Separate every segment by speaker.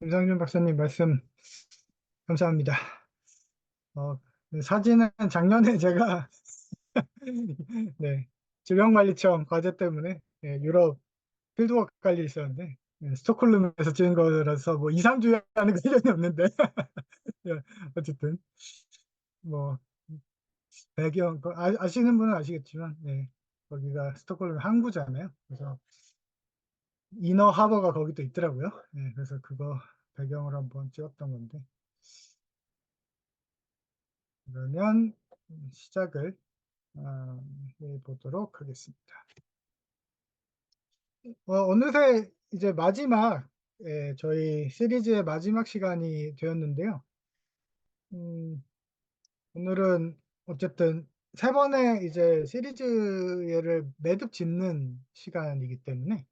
Speaker 1: 김상준 박사님 말씀 감사합니다. 어, 네, 사진은 작년에 제가 네, 질병관리청 과제 때문에 유럽 필드워크 갈 일이 있었는데 스톡홀름에서 찍은 거라서 뭐 2, 3주에 하는 관련이 없는데 예, 어쨌든 뭐 배경 아시는 분은 아시겠지만 거기가 스톡홀름 항구잖아요. 그래서 이너 하버가 거기 또 있더라고요. 그래서 그거 배경으로 한번 찍었던 건데 그러면 시작을 해보도록 하겠습니다. 어느새 이제 마지막, 저희 시리즈의 마지막 시간이 되었는데요. 음, 오늘은 어쨌든 세 번의 이제 시리즈를 매듭 짓는 시간이기 때문에,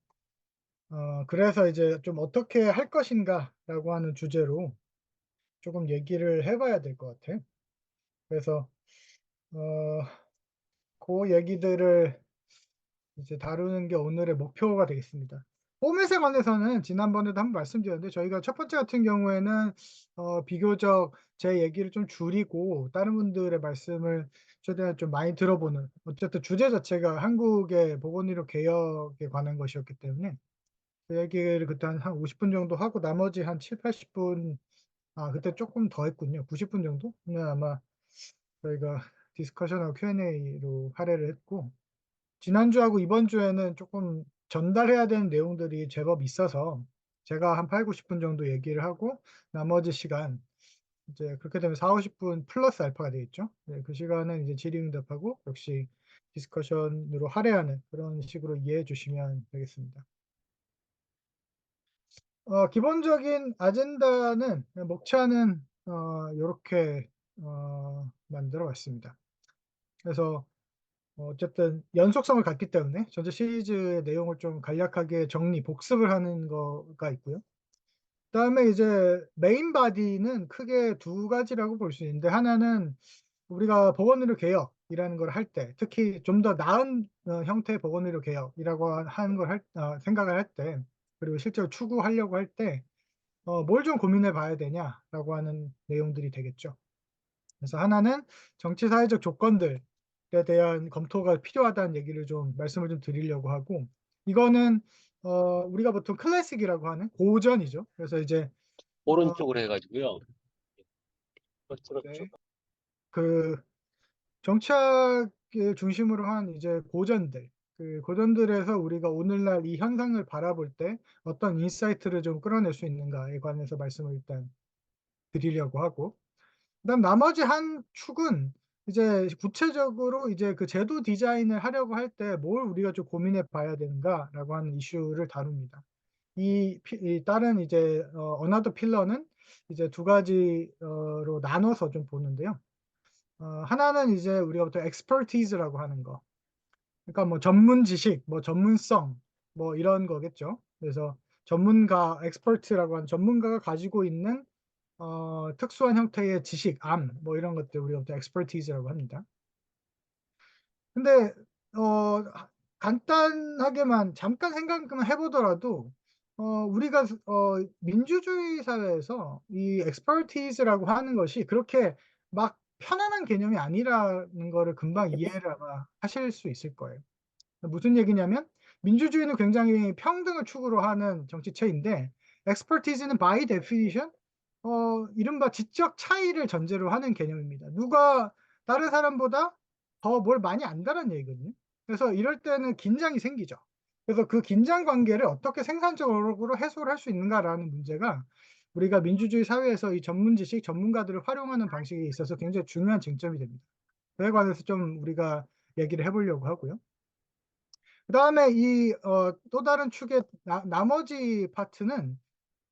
Speaker 1: 그래서 이제 좀 어떻게 할 것인가라고 하는 주제로 조금 얘기를 해봐야 될 것 같아요. 그래서, 어, 그 얘기들을 이제 다루는 게 오늘의 목표가 되겠습니다. 포맷에 관해서는 지난번에도 한번 말씀드렸는데 저희가 첫 번째 같은 경우에는 비교적 제 얘기를 좀 줄이고 다른 분들의 말씀을 최대한 좀 많이 들어보는, 어쨌든 주제 자체가 한국의 보건의료 개혁에 관한 것이었기 때문에 그 얘기를 그때 한 50분 정도 하고 나머지 한 7, 80분, 그때 조금 더 했군요. 90분 정도는 아마 저희가 디스커션하고 Q&A로 할애를 했고, 지난주하고 이번 주에는 조금 전달해야 되는 내용들이 제법 있어서 제가 한 8, 90분 정도 얘기를 하고 나머지 시간, 이제 그렇게 되면 4, 50분 플러스 알파가 되겠죠. 그 시간은 이제 질의응답하고 역시 디스커션으로 할애하는 그런 식으로 이해해 주시면 되겠습니다. 기본적인 아젠다는 목차는 이렇게 만들어 왔습니다. 그래서 어쨌든 연속성을 갖기 때문에 전체 시리즈의 내용을 좀 간략하게 정리, 복습을 하는 거가 있고요. 그다음에 이제 메인 바디는 크게 두 가지라고 볼 수 있는데, 하나는 우리가 보건의료 개혁이라는 걸 할 때, 특히 좀 더 나은 형태의 보건의료 개혁이라고 하는 걸 생각을 할 때, 그리고 실제로 추구하려고 할 때 뭘 좀 고민해 봐야 되냐라고 하는 내용들이 되겠죠. 그래서 하나는 정치 사회적 조건들에 대한 검토가 필요하다는 얘기를 좀 말씀을 좀 드리려고 하고, 이거는 우리가 보통 클래식이라고 하는 고전이죠. 그래서 이제 어,
Speaker 2: 오른쪽으로 해가지고요. 그렇죠.
Speaker 1: 네, 그 정치학을 중심으로 한 이제 고전들, 그 고전들에서 우리가 오늘날 이 현상을 바라볼 때 어떤 인사이트를 좀 끌어낼 수 있는가에 관해서 말씀을 일단 드리려고 하고, 그다음 나머지 한 축은 이제 구체적으로 이제 그 제도 디자인을 하려고 할 때 뭘 우리가 좀 고민해 봐야 되는가라고 하는 이슈를 다룹니다. 이 다른 이제 어나더 필러는 이제 두 가지로 나눠서 좀 보는데요. 하나는 이제 우리가 보통 expertise라고 하는 거. 그러니까 뭐 전문 지식, 뭐 전문성, 뭐 이런 거겠죠. 그래서 전문가, expert라고 하는 전문가가 가지고 있는 특수한 형태의 지식, 뭐 이런 것들 우리가 보통 expertise라고 합니다. 근데 간단하게만 잠깐 생각만 해보더라도 우리가 민주주의 사회에서 이 expertise라고 하는 것이 그렇게 막 편안한 개념이 아니라는 거를 금방 이해를 아마 하실 수 있을 거예요. 무슨 얘기냐면 민주주의는 굉장히 평등을 추구로 하는 정치체인데 expertise는 by definition 이른바 지적 차이를 전제로 하는 개념입니다. 누가 다른 사람보다 더 뭘 많이 안다는 얘기거든요. 그래서 이럴 때는 긴장이 생기죠. 그래서 그 긴장 관계를 어떻게 생산적으로 해소를 할 수 있는가라는 문제가 우리가 민주주의 사회에서 이 전문 지식, 전문가들을 활용하는 방식에 있어서 굉장히 중요한 쟁점이 됩니다. 그에 관해서 좀 우리가 얘기를 해보려고 하고요. 그 다음에 이 또 다른 축의 나머지 파트는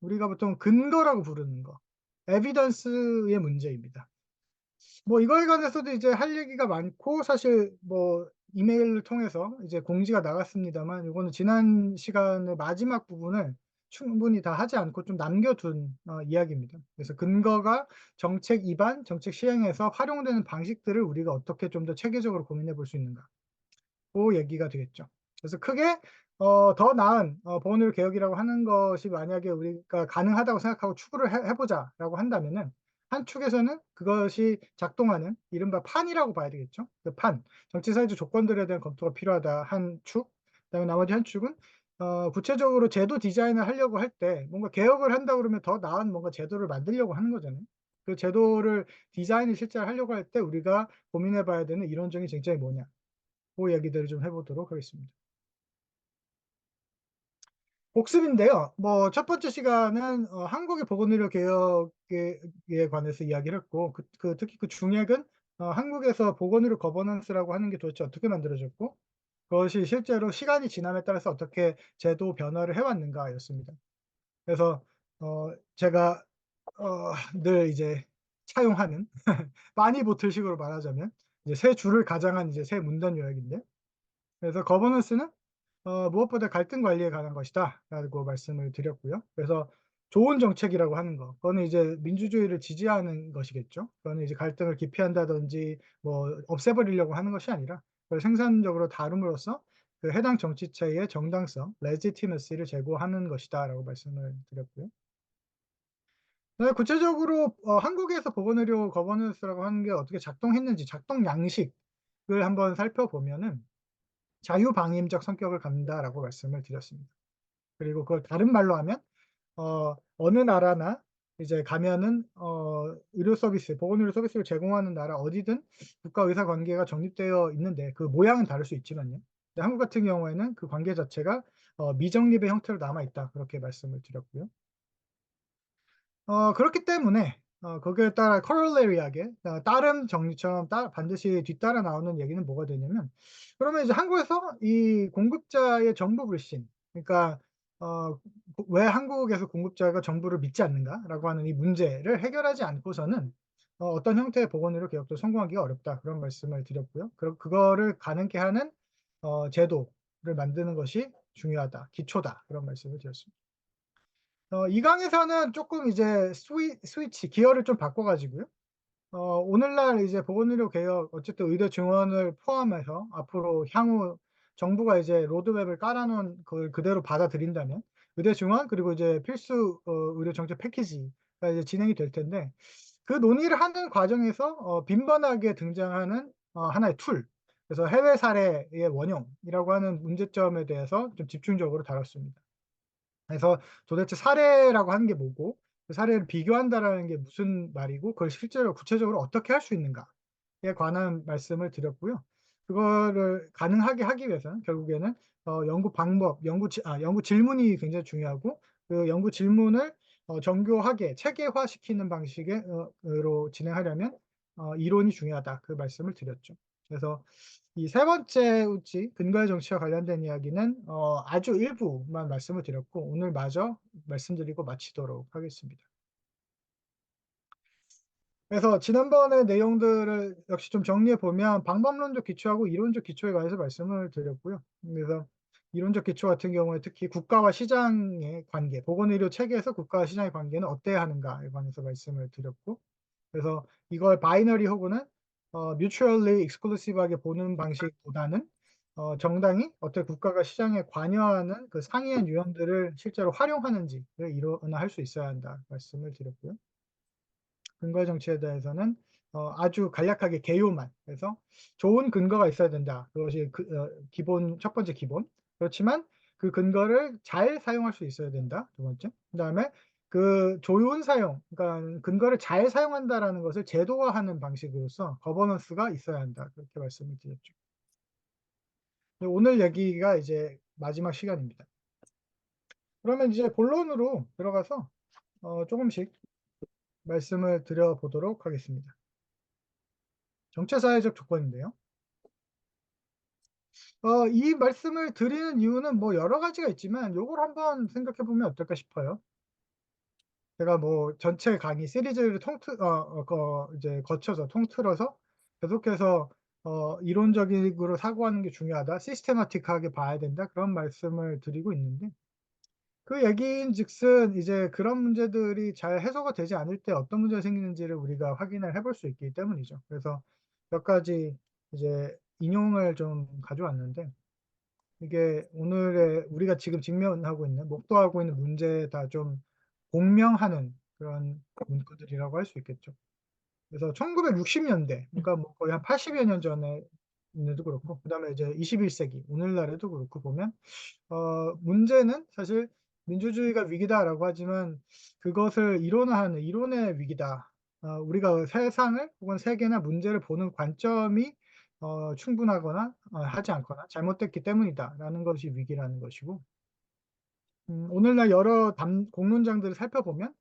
Speaker 1: 우리가 보통 근거라고 부르는 거, 에비던스의 문제입니다. 뭐 이거에 관해서도 이제 할 얘기가 많고, 사실 뭐 이메일을 통해서 이제 공지가 나갔습니다만 이거는 지난 시간의 마지막 부분을 충분히 다 하지 않고 좀 남겨둔 이야기입니다. 그래서 근거가 정책 입안, 정책 시행에서 활용되는 방식들을 우리가 어떻게 좀 더 체계적으로 고민해 볼 수 있는가, 그 얘기가 되겠죠. 그래서 크게 더 나은 보건의료 개혁이라고 하는 것이 만약에 우리가 가능하다고 생각하고 추구를 해보자라고 한다면은 한 축에서는 그것이 작동하는 이른바 판이라고 봐야 되겠죠. 그 판, 정치사회적 조건들에 대한 검토가 필요하다 한 축, 그다음에 나머지 한 축은 구체적으로 제도 디자인을 하려고 할 때 뭔가 개혁을 한다 그러면 더 나은 뭔가 제도를 만들려고 하는 거잖아요. 그 제도를 디자인을 실제 하려고 할 때 우리가 고민해 봐야 되는 이론적인 쟁점이 뭐냐, 그 얘기들을 좀 해보도록 하겠습니다. 복습인데요. 뭐 첫 번째 시간은 한국의 보건의료 개혁에 관해서 이야기를 했고 특히 그 중핵은 한국에서 보건의료 거버넌스라고 하는 게 도대체 어떻게 만들어졌고 그것이 실제로 시간이 지남에 따라서 어떻게 제도 변화를 해 왔는가였습니다. 그래서 제가 늘 이제 차용하는 빠니 보틀식으로 말하자면 이제 세 줄을 가장한 이제 세 문단 요약인데, 그래서 거버넌스는 무엇보다 갈등 관리에 관한 것이다라고 말씀을 드렸고요. 그래서 좋은 정책이라고 하는 거, 그거는 이제 민주주의를 지지하는 것이겠죠. 그거는 이제 갈등을 기피한다든지 뭐 없애버리려고 하는 것이 아니라 그걸 생산적으로 다룸으로써 그 해당 정치체의 정당성, legitimacy를 제고하는 것이다라고 말씀을 드렸고요. 네, 구체적으로 한국에서 보건의료 거버넌스라고 하는 게 어떻게 작동했는지 작동 양식을 한번 살펴보면은 자유방임적 성격을 갖는다라고 말씀을 드렸습니다. 그리고 그걸 다른 말로 하면 어느 나라나 이제 가면은 의료 서비스, 보건의료 서비스를 제공하는 나라 어디든 국가 의사 관계가 정립되어 있는데 그 모양은 다를 수 있지만요. 근데 한국 같은 경우에는 그 관계 자체가 미정립의 형태로 남아 있다, 그렇게 말씀을 드렸고요. 그렇기 때문에 거기에 따라 corollary하게 따름 정리처럼 반드시 뒤따라 나오는 얘기는 뭐가 되냐면, 그러면 이제 한국에서 이 공급자의 정부 불신, 그러니까 어 왜 한국에서 공급자가 정부를 믿지 않는가라고 하는 이 문제를 해결하지 않고서는 어떤 형태의 보건의료 개혁도 성공하기가 어렵다, 그런 말씀을 드렸고요. 그거를 가능케 하는 제도를 만드는 것이 중요하다, 기초다, 그런 말씀을 드렸습니다. 이 강에서는 쪼끔 이제 스위치 기어를 좀 바꿔 가지고요. 오늘날 이제 보건의료 개혁, 어쨌든 의료 증원을 포함해서 앞으로 향후 정부가 이제 로드맵을 깔아 놓은 그걸 그대로 받아들인다면 의료 증원 그리고 이제 필수 의료 정책 패키지가 이제 진행이 될 텐데, 그 논의를 하는 과정에서 빈번하게 등장하는 하나의 툴, 그래서 해외 사례의 원용이라고 하는 문제점에 대해서 좀 집중적으로 다뤘습니다. 그래서 도대체 사례라고 하는 게 뭐고, 그 사례를 비교한다라는 게 무슨 말이고, 그걸 실제로 구체적으로 어떻게 할 수 있는가에 관한 말씀을 드렸고요. 그거를 가능하게 하기 위해서는 결국에는 연구 방법, 연구 질문이 굉장히 중요하고, 그 연구 질문을 정교하게 체계화시키는 방식의 으로 진행하려면 이론이 중요하다, 그 말씀을 드렸죠. 그래서 이 세 번째 우지 근거의 정치와 관련된 이야기는 아주 일부만 말씀을 드렸고 오늘 마저 말씀드리고 마치도록 하겠습니다. 그래서 지난번의 내용들을 역시 좀 정리해 보면 방법론적 기초하고 이론적 기초에 관해서 말씀을 드렸고요. 그래서 이론적 기초 같은 경우에 특히 국가와 시장의 관계, 보건의료 체계에서 국가와 시장의 관계는 어때야 하는가에 관해서 말씀을 드렸고, 그래서 이걸 바이너리 혹은 mutually exclusive하게 보는 방식보다는 정당이 어떻게 국가가 시장에 관여하는 그 상이한 유형들을 실제로 활용하는지를 일원화할 수 있어야 한다 말씀을 드렸고요. 근거 정치에 대해서는 아주 간략하게 개요만 해서 좋은 근거가 있어야 된다, 그것이 기본, 첫 번째 기본. 그렇지만 그 근거를 잘 사용할 수 있어야 된다, 두 번째. 그다음에 그 좋은 사용, 그러니까 근거를 잘 사용한다라는 것을 제도화하는 방식으로서 거버넌스가 있어야 한다, 그렇게 말씀을 드렸죠. 오늘 얘기가 이제 마지막 시간입니다. 그러면 이제 본론으로 들어가서 조금씩 말씀을 드려보도록 하겠습니다. 정체사회적 조건인데요. 이 말씀을 드리는 이유는 뭐 여러 가지가 있지만 요걸 한번 생각해 보면 어떨까 싶어요. 제가 뭐 전체 강의 시리즈를 이제 거쳐서 통틀어서 계속해서 이론적으로 사고하는 게 중요하다, 시스테마틱하게 봐야 된다, 그런 말씀을 드리고 있는데, 그 얘기인즉슨 이제 그런 문제들이 잘 해소가 되지 않을 때 어떤 문제가 생기는지를 우리가 확인을 해볼 수 있기 때문이죠. 그래서 몇 가지 이제 인용을 좀 가져왔는데, 이게 오늘의 우리가 지금 직면하고 있는 목도하고 있는 문제에다 좀 공명하는 그런 문구들이라고 할 수 있겠죠. 그래서 1960 년대 그러니까 뭐 거의 한 80여 년 전에 에도 그렇고 그다음에 이제 21 세기 오늘날에도 그렇고 보면 문제는 사실 '민주주의가 위기다.'라고 하지만 그것을 이론화하는 '이론의 위기다.' 우리가 세상을 혹은 세계나 문제를 보는 관점이 충분하거나 하지 않거나 '잘못됐기 때문이다.'라는 것이 위기라는 것이고 오늘날 여러 담 공론장들을 살펴보면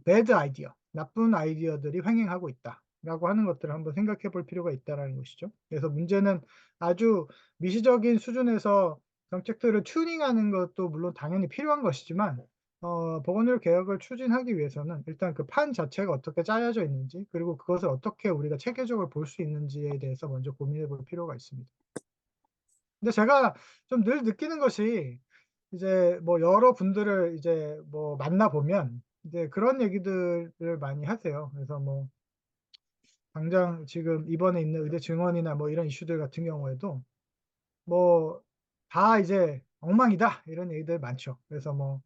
Speaker 1: "배드 아이디어" 나쁜 아이디어들이 횡행하고 있다라고 하는 것들을 한번 생각해 볼 필요가 있다라는 것이죠. 그래서 문제는 아주 미시적인 수준에서 정책들을 튜닝하는 것도 물론 당연히 필요한 것이지만 보건의료 개혁을 추진하기 위해서는 일단 그 판 자체가 어떻게 짜여져 있는지 그리고 그것을 어떻게 우리가 체계적으로 볼 수 있는지에 대해서 먼저 고민해 볼 필요가 있습니다. 근데 제가 좀 늘 느끼는 것이 이제 뭐 여러분들을 이제 뭐 만나 보면 이제 그런 얘기들을 많이 하세요. 그래서 뭐 당장 지금 입원해 있는 의대 증원이나 뭐 이런 이슈들 같은 경우에도 뭐 "다 이제 엉망이다." 이런 얘기들 많죠. 그래서 뭐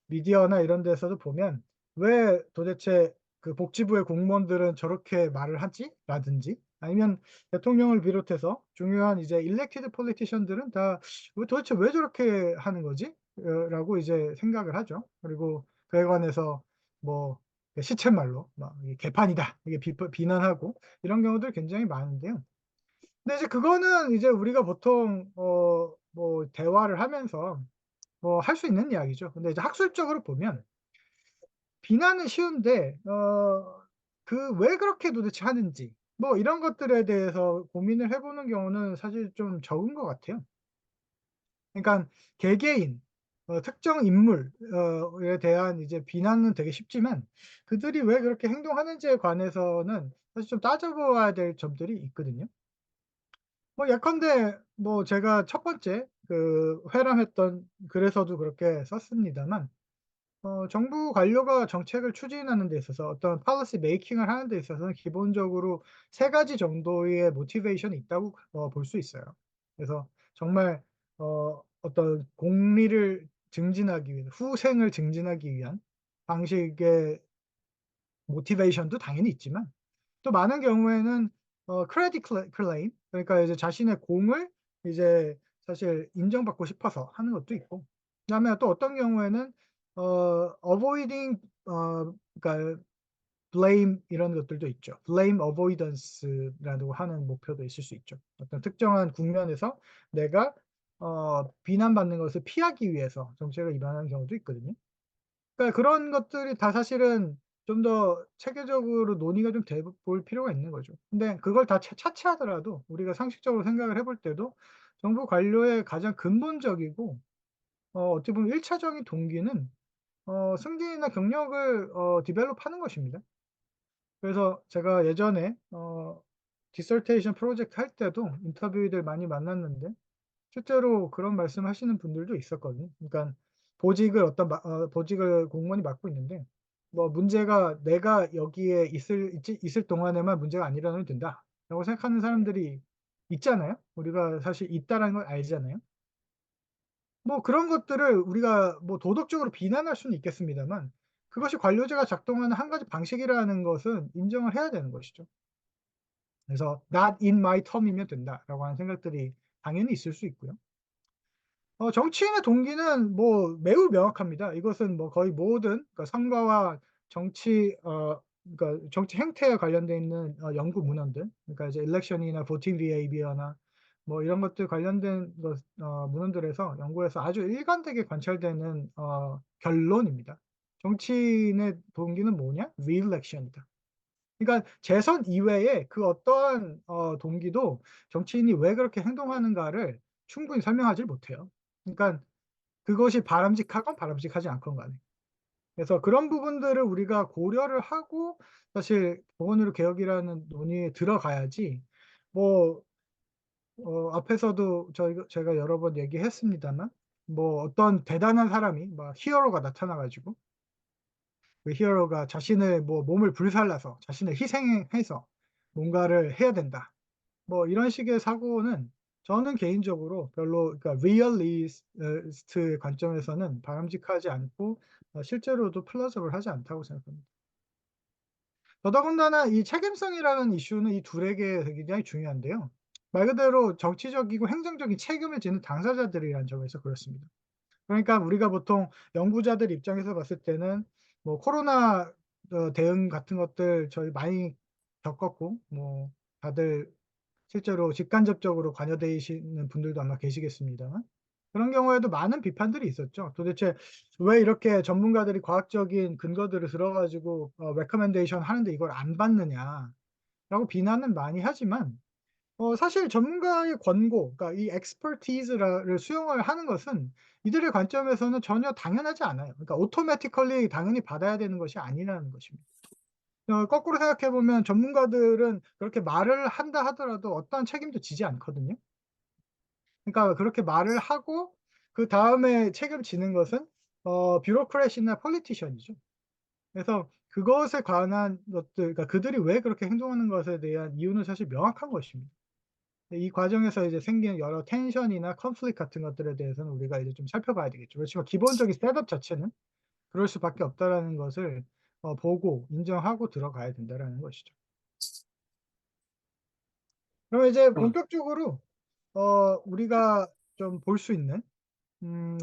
Speaker 1: 미디어나 이런 데서도 보면 '왜 도대체 그 복지부의 공무원들은 저렇게 말을 하지?' 라든지 아니면 대통령을 비롯해서 중요한 이제 elected politician들은 다 '왜 도대체 왜 저렇게 하는 거지?' 라고 이제 생각을 하죠. 그리고 그에 관해서 뭐 그 시쳇말로 막 이게 "개판이다." 이게 비난하고 이런 경우들이 굉장히 많은데요. 근데 이제 그거는 이제 우리가 보통 뭐 대화를 하면서 뭐 할 수 있는 이야기죠. 근데 이제 학술적으로 보면 비난은 쉬운데 그 왜 그렇게 도대체 하는지 뭐 이런 것들에 대해서 고민을 해 보는 경우는 사실 좀 적은 것 같아요. 그러니깐 개개인 특정 인물 에 대한 이제 비난은 되게 쉽지만 그들이 왜 그렇게 행동하는지에 관해서는 사실 좀 따져 보아야 될 점들이 있거든요. 뭐 예컨대 뭐 제가 첫 번째 그 회람했던 글에서도 그렇게 썼습니다만 정부 관료가 정책을 추진하는 데 있어서 어떤 policy making을 하는 데 있어서는 기본적으로 세 가지 정도의 모티베이션이 있다고 볼 수 있어요. 그래서 정말 어떤 공리를 증진하기 위해 후생을 증진하기 위한 방식의 모티베이션도 당연히 있지만 또 많은 경우에는 credit claim 그러니까 이제 자신의 공을 이제 사실 인정받고 싶어서 하는 것도 있고 그다음에 또 어떤 경우에는 avoiding 그러니까 blame 이런 것들도 있죠. blame avoidance라고 하는 목표도 있을 수 있죠. 어떤 특정한 국면에서 내가 비난받는 것을 피하기 위해서 정책을 입안하는 경우도 있거든요. 그러니까 그런 것들이 다 사실은 좀 더 체계적으로 논의가 좀 돼 볼 필요가 있는 거죠. 근데 그걸 다 차치하더라도 우리가 상식적으로 생각을 해볼 때도 정부 관료의 가장 근본적이고 어떻게 보면 1 차적인 동기는 승진이나 경력을 디벨롭하는 것입니다. 그래서 제가 예전에 디서테이션 프로젝트 할 때도 인터뷰이들 많이 만났는데 실제로 그런 말씀하시는 분들도 있었거든요. 그러니까 보직을 공무원이 맡고 있는데 뭐 문제가 '내가 여기에 있을 동안에만 문제가 안 일어나면 된다.'라고 생각하는 사람들이 있잖아요. 우리가 사실 있다라는 걸 알잖아요. 뭐 그런 것들을 우리가 뭐 도덕적으로 비난할 수는 있겠습니다만 그것이 관료제가 작동하는 한 가지 방식이라는 것은 인정을 해야 되는 것이죠. 그래서 'Not in my term이면 된다.'라고 하는 생각들이 당연히 있을 수 있고요. 정치인의 동기는 뭐 매우 명확합니다. 이것은 뭐 거의 모든 그러니까 선거와 정치 그러니까 정치 행태에 관련돼 있는 연구 문헌들 그러니까 이제 일렉션이나 voting behavior나 뭐 이런 것들 관련된 것 문헌들에서 연구에서 아주 일관되게 관찰되는 결론입니다. 정치인의 동기는 뭐냐? re-election이다. 그러니까 재선 이외에 그 어떠한 동기도 정치인이 왜 그렇게 행동하는가를 충분히 설명하지를 못해요. 그러니까 그것이 바람직하건 바람직하지 않건 간에. 그래서 그런 부분들을 우리가 고려를 하고 사실 보건의료 개혁이라는 논의에 들어가야지 뭐 앞에서도 제가 여러 번 얘기했습니다만 뭐 어떤 대단한 사람이 막 히어로가 나타나 가지고 그 히어로가 자신의 뭐 몸을 불살라서 자신을 희생해서 뭔가를 해야 된다. 뭐 이런 식의 사고는 저는 개인적으로 별로 그러니까 리얼리스트의 관점에서는 바람직하지 않고 실제로도 플러저블 하지 않다고 생각합니다. 더더군다나 이 책임성이라는 이슈는 이 둘에게 굉장히 중요한데요. 말 그대로 정치적이고 행정적인 책임을 지는 당사자들이라는 점에서 그렇습니다. 그러니까 우리가 보통 연구자들 입장에서 봤을 때는 뭐 코로나 대응 같은 것들 저희 많이 겪었고 뭐 다들 실제로 직간접적으로 관여되시는 분들도 아마 계시겠습니다만 그런 경우에도 많은 비판들이 있었죠. 도대체 왜 이렇게 전문가들이 과학적인 근거들을 들어 가지고 recommendation 하는데 이걸 안 받느냐라고 비난은 많이 하지만 사실 전문가의 권고 그러니까 이 expertise를 수용을 하는 것은 이들의 관점에서는 전혀 당연하지 않아요. 그러니까 automatically 당연히 받아야 되는 것이 아니라는 것입니다. 거꾸로 생각해 보면 전문가들은 그렇게 말을 한다 하더라도 어떠한 책임도 지지 않거든요. 그러니까 그렇게 말을 하고 그다음에 책임지는 것은 bureaucrat이나 politician이죠. 그래서 그것에 관한 것들 그러니까 그들이 왜 그렇게 행동하는 것에 대한 이유는 사실 명확한 것입니다. 이 과정에서 이제 생기는 여러 텐션이나 conflict 같은 것들에 대해서는 우리가 이제 좀 살펴봐야 되겠죠. 그렇지만 기본적인 셋업 자체는 그럴 수밖에 없다라는 것을 보고 인정하고 들어가야 된다라는 것이죠. 그럼 이제
Speaker 2: 어.
Speaker 1: 본격적으로 우리가 좀 볼 수 있는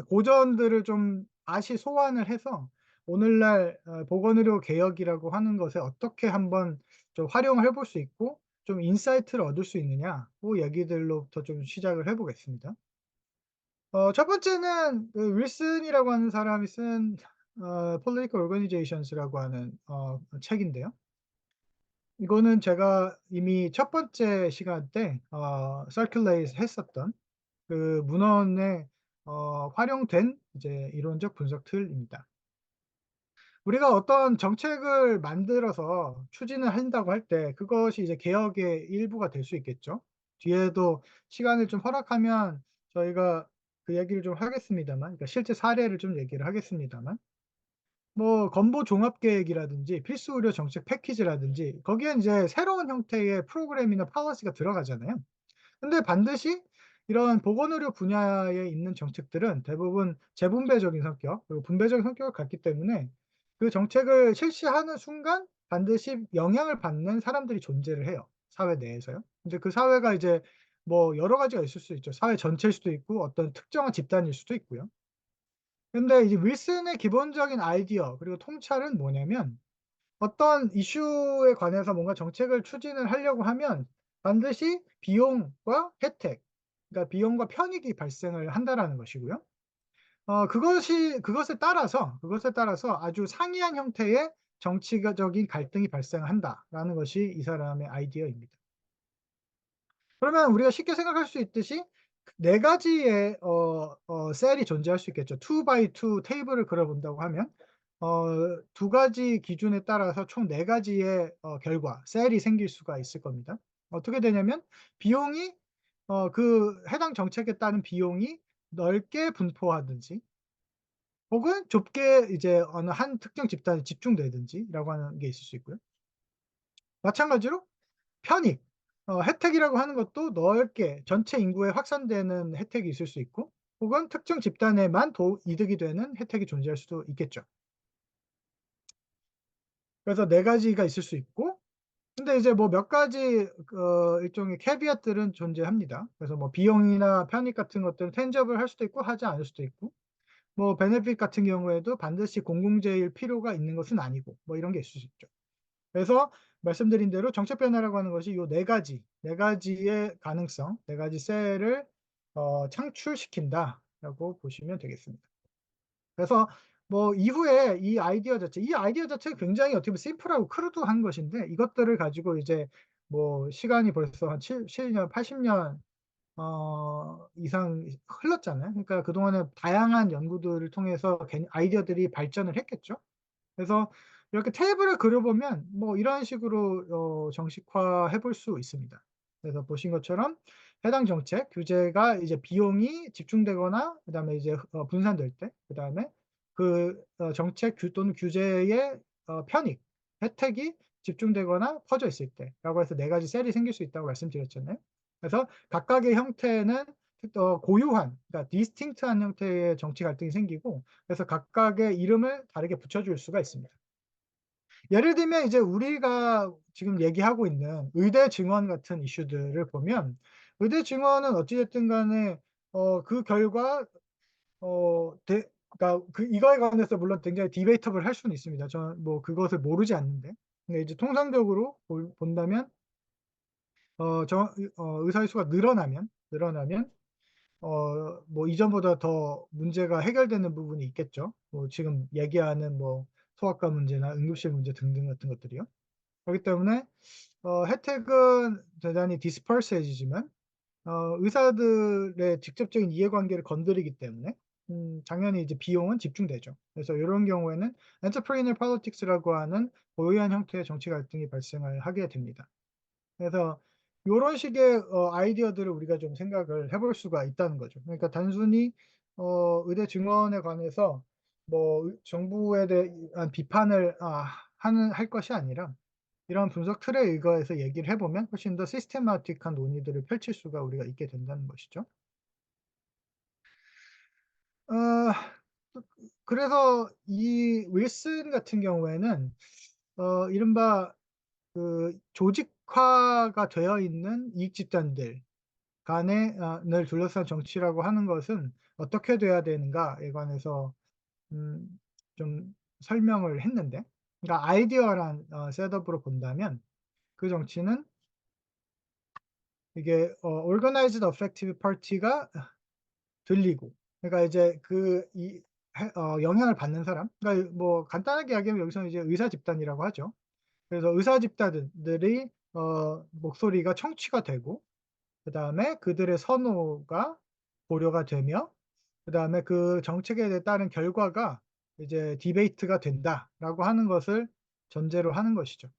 Speaker 1: 고전들을 좀 다시 소환을 해서 오늘날 보건의료 개혁이라고 하는 것에 어떻게 한번 좀 활용을 해볼 수 있고 좀 인사이트를 얻을 수 있느냐 고 얘기들로부터 좀 시작을 해 보겠습니다. 첫 번째는 그 윌슨이라고 하는 사람이 쓴 Political Organisations라고 하는 책인데요. 이거는 제가 이미 첫 번째 시간 때 circulate 했었던 그 문헌에 활용된 이제 이론적 분석 틀입니다. 우리가 어떤 정책을 만들어서 추진을 한다고 할 때 그것이 이제 개혁의 일부가 될 수 있겠죠. 뒤에도 시간을 좀 허락하면 저희가 그 얘기를 좀 하겠습니다만 그러니까 실제 사례를 좀 얘기를 하겠습니다만 뭐 건보 종합 계획이라든지 필수 의료 정책 패키지라든지 거기에 인제 새로운 형태의 프로그램이나 policy가 들어가잖아요. 근데 반드시 이런 보건의료 분야에 있는 정책들은 대부분 재분배적인 성격 그리고 분배적인 성격을 갖기 때문에 그 정책을 실시하는 순간 반드시 영향을 받는 사람들이 존재를 해요, 사회 내에서요. 인제 그 사회가 이제 뭐 여러 가지가 있을 수 있죠. 사회 전체일 수도 있고 어떤 특정한 집단일 수도 있고요. 근데 이제 윌슨의 기본적인 아이디어 그리고 통찰은 뭐냐면 어떤 이슈에 관해서 뭔가 정책을 추진을 하려고 하면 반드시 비용과 혜택 그러니까 비용과 편익이 발생을 한다라는 것이고요. 그것에 따라서 아주 상이한 형태의 정치적인 갈등이 발생한다라는 것이 이 사람의 아이디어입니다. 그러면 우리가 쉽게 생각할 수 있듯이 네 가지의 셀이 존재할 수 있겠죠. 2 by 2 테이블을 그려 본다고 하면 어 두 가지 기준에 따라서 총 네 가지의 결과 셀이 생길 수가 있을 겁니다. 어떻게 되냐면 비용이 그 해당 정책에 따른 비용이 넓게 분포하든지 혹은 좁게 이제 어느 한 특정 집단에 집중되든지라고 하는 게 있을 수 있고요. 마찬가지로 편익 혜택이라고 하는 것도 넓게 전체 인구에 확산되는 혜택이 있을 수 있고 혹은 특정 집단에만 이득이 되는 혜택이 존재할 수도 있겠죠. 그래서 네 가지가 있을 수 있고 근데 이제 뭐 몇 가지 일종의 캐비앗들은 존재합니다. 그래서 뭐 비용이나 편익 같은 것들은 tangible 할 수도 있고 하지 않을 수도 있고 뭐 베네핏 같은 경우에도 반드시 공공재일 필요가 있는 것은 아니고 뭐 이런 게 있을 수 있죠. 그래서 말씀드린 대로 정책 변화라고 하는 것이 요 네 가지의 가능성, 네 가지 셀을 창출시킨다라고 보시면 되겠습니다. 그래서 뭐 이후에 이 아이디어 자체가 굉장히 어떻게 보면 심플하고 크루드한 것인데 이것들을 가지고 이제 뭐 시간이 벌써 한 70년, 80년 이상 흘렀잖아요. 그러니까 그동안에 다양한 연구들을 통해서 아이디어들이 발전을 했겠죠. 그래서 이렇게 테이블을 그려 보면 뭐 이런 식으로 정식화해 볼 수 있습니다. 그래서 보신 것처럼 해당 정책 규제가 이제 비용이 집중되거나 그다음에 이제 분산될 때 그다음에 그 정책 또는 규제의 편익, 혜택이 집중되거나 퍼져 있을 때라고 해서 네 가지 셀이 생길 수 있다고 말씀드렸잖아요. 그래서 각각의 형태는 고유한, 그러니까 디스팅트한 형태의 정치 갈등이 생기고, 그래서 각각의 이름을 다르게 붙여줄 수가 있습니다. 예를 들면 이제 우리가 지금 얘기하고 있는 의대 증원 같은 이슈들을 보면, 의대 증원은 어찌 됐든 간에 그 결과 대 그러니까 이거에 관해서 물론 굉장히 디베이터블 할 수는 있습니다. 저는 뭐 그것을 모르지 않는데. 근데 이제 통상적으로 본다면 의사의 수가 늘어나면 뭐 이전보다 더 문제가 해결되는 부분이 있겠죠. 뭐 지금 얘기하는 뭐 소아과 문제나 응급실 문제 등등 같은 것들이요. 그렇기 때문에 혜택은 대단히 디스퍼스해지지만 의사들의 직접적인 이해관계를 건드리기 때문에 당연히 이제 비용은 집중되죠. 그래서 요런 경우에는 엔터프레이너 폴리틱스라고 하는 고유한 형태의 정치 갈등이 발생을 하게 됩니다. 그래서 요런 식의 아이디어들을 우리가 좀 생각을 해볼 수가 있다는 거죠. 그러니까 단순히 의대 증원에 관해서 뭐 정부에 대한 비판을 할 것이 아니라 이런 분석 틀에 의거해서 얘기를 해 보면 훨씬 더 시스테마틱한 논의들을 펼칠 수가 우리가 있게 된다는 것이죠. 어 그래서 이 윌슨 같은 경우에는 이른바 그 조직화가 되어 있는 이익 집단들 간의 을 둘러싼 정치라고 하는 것은 어떻게 돼야 되는가에 관해서 음 좀 설명을 했는데, 그러니까 아이디어란 셋업으로 본다면 그 정치는 이게 organized effective party가 들리고, 그러니까 이제 영향을 받는 사람, 그러니까 뭐 간단하게 이야기하면 여기서는 이제 의사 집단이라고 하죠. 그래서 의사 집단들이 목소리가 청취가 되고, 그다음에 그들의 선호가 고려가 되며, 그다음에 그 정책에 따른 결과가 이제 디베이트가 된다라고 하는 것을 전제로 하는 것이죠.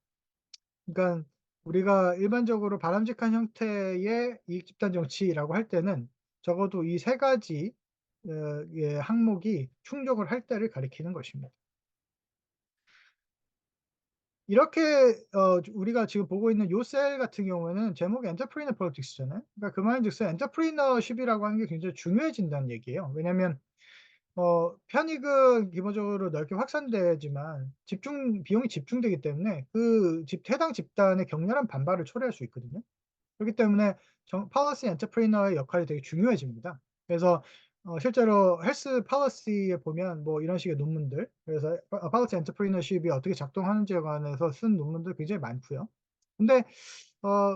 Speaker 1: 그러니까 우리가 일반적으로 바람직한 형태의 이익 집단 정치라고 할 때는 적어도 이 세 가지 의 항목이 충족을 할 때를 가리키는 것입니다. 이렇게 우리가 지금 보고 있는 요 셀 같은 경우에는 제목이 엔터프리너 폴리틱스잖아요. 그러니까 그 말인즉슨 엔터프리너십이라고 하는 게 굉장히 중요해진다는 얘기예요. 왜냐하면 편익은 기본적으로 넓게 확산되지만 비용이 집중되기 때문에 해당 집단의 격렬한 반발을 초래할 수 있거든요. 그렇기 때문에 policy 엔터프리너의 역할이 되게 중요해집니다. 그래서 실제로 헬스 policy에 보면 뭐 이런 식의 논문들, 그래서 policy 엔터프리너십이 어떻게 작동하는지에 관해서 쓴 논문들 굉장히 많고요. 근데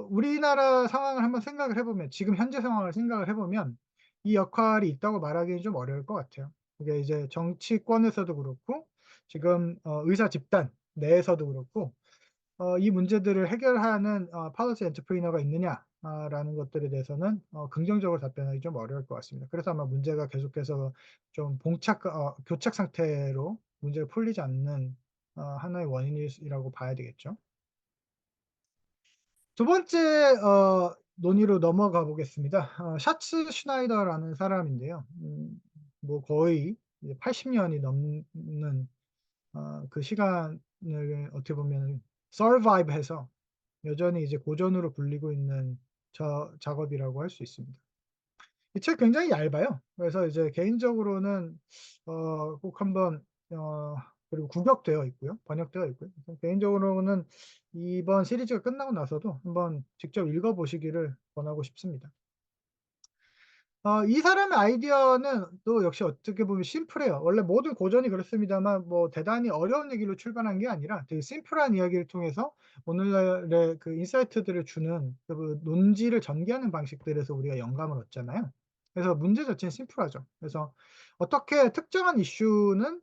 Speaker 1: 우리나라 상황을 한번 생각을 해 보면, 지금 현재 상황을 생각을 해 보면 이 역할이 있다고 말하기는 좀 어려울 것 같아요. 그게 이제 정치권에서도 그렇고 지금 의사 집단 내에서도 그렇고 이 문제들을 해결하는 policy 엔터프리너가 있느냐 라는 것들에 대해서는 긍정적으로 답변하기 좀 어려울 것 같습니다. 그래서 아마 문제가 계속해서 좀 교착 상태로 문제가 풀리지 않는 하나의 원인이라고 봐야 되겠죠. 두 번째 논의로 넘어가 보겠습니다. 샤츠 슈나이더라는 사람인데요. 뭐 거의 이제 80 년이 넘는 그 시간을 어떻게 보면은 survive 해서 여전히 이제 고전으로 불리고 있는 작업이라고 할 수 있습니다. 이 책 굉장히 얇아요. 그래서 이제 개인적으로는 꼭 한번 어 그리고 구격되어 있고요. 번역되어 있고요. 그래서 개인적으로는 이번 시리즈가 끝나고 나서도 한번 직접 읽어 보시기를 권하고 싶습니다. 이 사람의 아이디어는 또 역시 어떻게 보면 심플해요. 원래 모든 고전이 그렇습니다만 뭐 대단히 어려운 얘기로 출발한 게 아니라 되게 심플한 이야기를 통해서 오늘날의 그 인사이트들을 주는 논지를 전개하는 방식들에서 우리가 영감을 얻잖아요. 그래서 문제 자체는 심플하죠. 그래서 어떻게 특정한 이슈는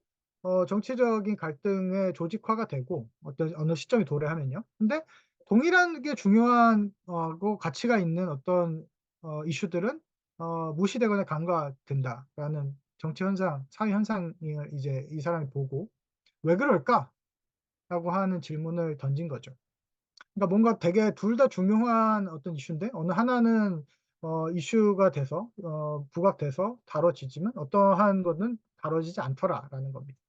Speaker 1: 정치적인 갈등의 조직화가 되고 어느 시점이 도래하면요. 근데 동일한 게 중요한 고 가치가 있는 어떤 이슈들은 무시되거나 간과된다라는 정치 현상, 사회 현상을 이제 이 사람이 보고 '왜 그럴까?'라고 하는 질문을 던진 거죠. 그러니까 뭔가 되게 둘 다 중요한 어떤 이슈인데 어느 하나는 이슈가 돼서 부각돼서 다뤄지지만 어떠한 거는 다뤄지지 않더라라는 겁니다.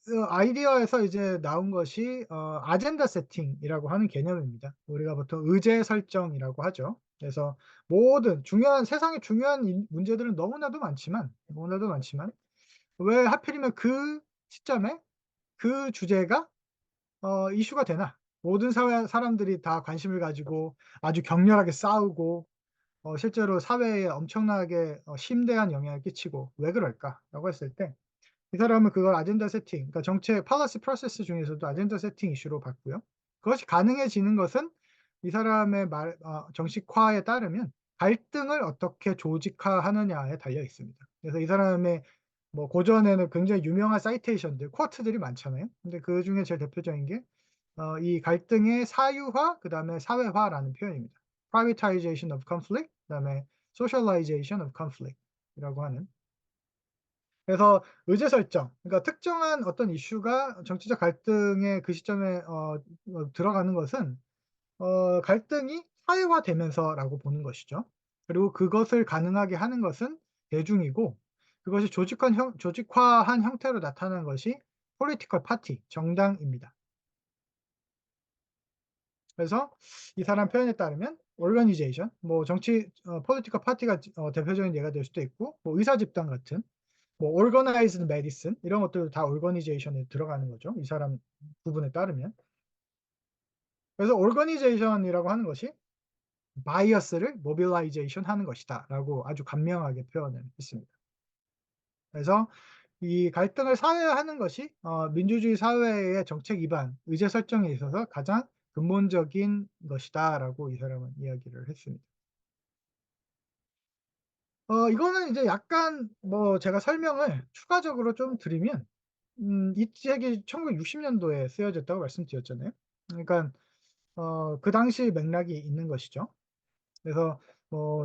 Speaker 1: 아이디어에서 이제 나온 것이 아젠다 세팅이라고 하는 개념입니다. 우리가 보통 의제 설정이라고 하죠. 그래서 모든 중요한 세상의 중요한 문제들은 너무나도 많지만 왜 하필이면 그 시점에 그 주제가 이슈가 되나? 모든 사회 사람들이 다 관심을 가지고 아주 격렬하게 싸우고 실제로 사회에 엄청나게 심대한 영향을 끼치고 '왜 그럴까?'라고 했을 때 이 사람은 그걸 아젠다 세팅, 그러니까 정책 policy process 중에서도 아젠다 세팅 이슈로 봤고요. 그것이 가능해지는 것은 이 사람의 정식화에 따르면 갈등을 어떻게 조직화하느냐에 달려 있습니다. 그래서 이 사람의 뭐 고전에는 굉장히 유명한 사이테이션들, 쿼트들이 많잖아요. 근데 그중에 제일 대표적인 게 이 갈등의 사유화 그다음에 사회화라는 표현입니다. privatization of conflict 그다음에 socialization of conflict 이라고 하는. 그래서 의제 설정, 그러니까 특정한 어떤 이슈가 정치적 갈등의 그 시점에 들어가는 것은 갈등이 사회화되면서라고 보는 것이죠. 그리고 그것을 가능하게 하는 것은 대중이고 그것이 조직화한 형태로 나타나는 것이 political party, 정당입니다. 그래서 이 사람 표현에 따르면 organization, 뭐 정치 political party가 대표적인 예가 될 수도 있고 뭐 의사 집단 같은 뭐 organized medicine 이런 것들도 다 organization에 들어가는 거죠, 이 사람 부분에 따르면. 그래서 organization이라고 하는 것이 bias를 mobilization 하는 것이다라고 아주 간명하게 표현을 했습니다. 그래서 이 갈등을 사회화하는 것이 민주주의 사회의 정책 기반, 의제 설정에 있어서 가장 근본적인 것이다라고 이 사람은 이야기를 했습니다. 이거는 이제 약간 뭐 제가 설명을 추가적으로 좀 드리면 이 책이 1960 년도에 쓰여졌다고 말씀드렸잖아요. 그러니까 그 당시 맥락이 있는 것이죠. 그래서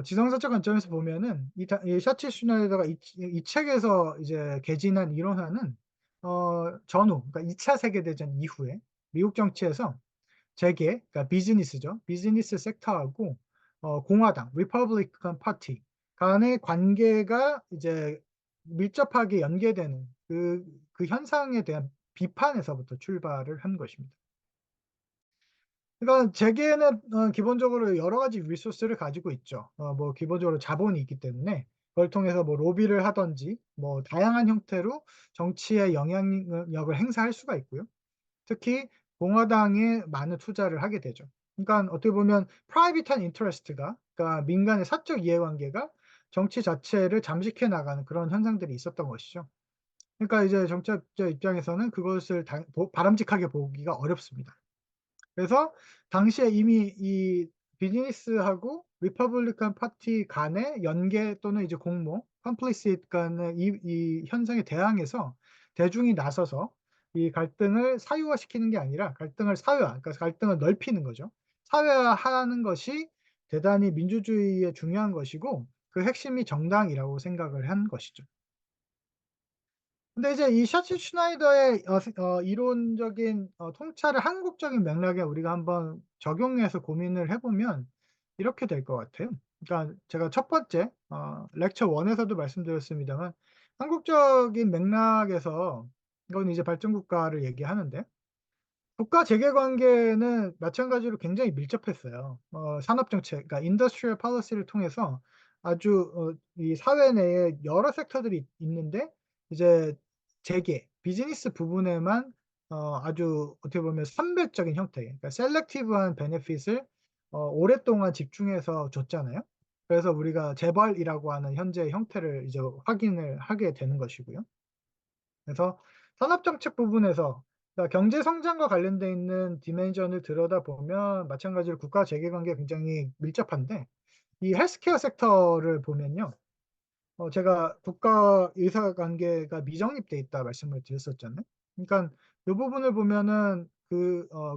Speaker 1: 지성사적 관점에서 보면은 이 샤츠 슈나이더가 이 책에서 이제 개진한 이론화는 전후, 그러니까 2차 세계대전 이후에 미국 정치에서 재계, 그러니까 비즈니스죠. 비즈니스 섹터하고 공화당 리퍼블리칸 파티 간의 관계가 이제 밀접하게 연계되는 그 현상에 대한 비판에서부터 출발을 한 것입니다. 그러니까 재계는 기본적으로 여러 가지 리소스를 가지고 있죠. 뭐 기본적으로 자본이 있기 때문에 그걸 통해서 뭐 로비를 하든지 뭐 다양한 형태로 정치에 영향력을 행사할 수가 있고요. 특히 공화당에 많은 투자를 하게 되죠. 그러니까 어떻게 보면 프라이빗한 인터레스트가, 그러니까 민간의 사적 이해관계가 정치 자체를 잠식해 나가는 그런 현상들이 있었던 것이죠. 그러니까 이제 정치학자 입장에서는 그것을 바람직하게 보기가 어렵습니다. 그래서 당시에 이미 이 비즈니스하고 리퍼블리칸 파티 간의 연계 또는 이제 공모, 컴플리시트 간의 이 현상에 대항해서 대중이 나서서 이 갈등을 사유화시키는 게 아니라 갈등을 사회화, 그러니까 갈등을 넓히는 거죠. 사회화하는 것이 대단히 민주주의에 중요한 것이고 그 핵심이 정당이라고 생각을 한 것이죠. 근데 이제 이 샤츠 슈나이더의 이론적인 통찰을 한국적인 맥락에 우리가 한번 적용해서 고민을 해 보면 이렇게 될 것 같아요. 그러니까 제가 첫 번째 렉처 1 에서도 말씀드렸습니다만 한국적인 맥락에서 이건 이제 발전 국가를 얘기하는데 국가 재계 관계는 마찬가지로 굉장히 밀접했어요. 산업 정책, 그러니까 인더스트리얼 policy를 통해서 아주 이 사회 내에 여러 섹터들이 있는데 이제 재계, 비즈니스 부분에만 아주 어떻게 보면 선별적인 형태, 그러니까 셀렉티브한 베네핏을 오랫동안 집중해서 줬잖아요. 그래서 우리가 재벌이라고 하는 현재의 형태를 이제 확인을 하게 되는 것이고요. 그래서 산업 정책 부분에서, 그러니까 경제 성장과 관련돼 있는 디멘전을 들여다보면 마찬가지로 국가 재계 관계가 굉장히 밀접한데 이 헬스케어 섹터를 보면요. 제가 국가 의사 관계가 미정립돼 있다 말씀을 드렸었잖아요. 그러니까 요 부분을 보면은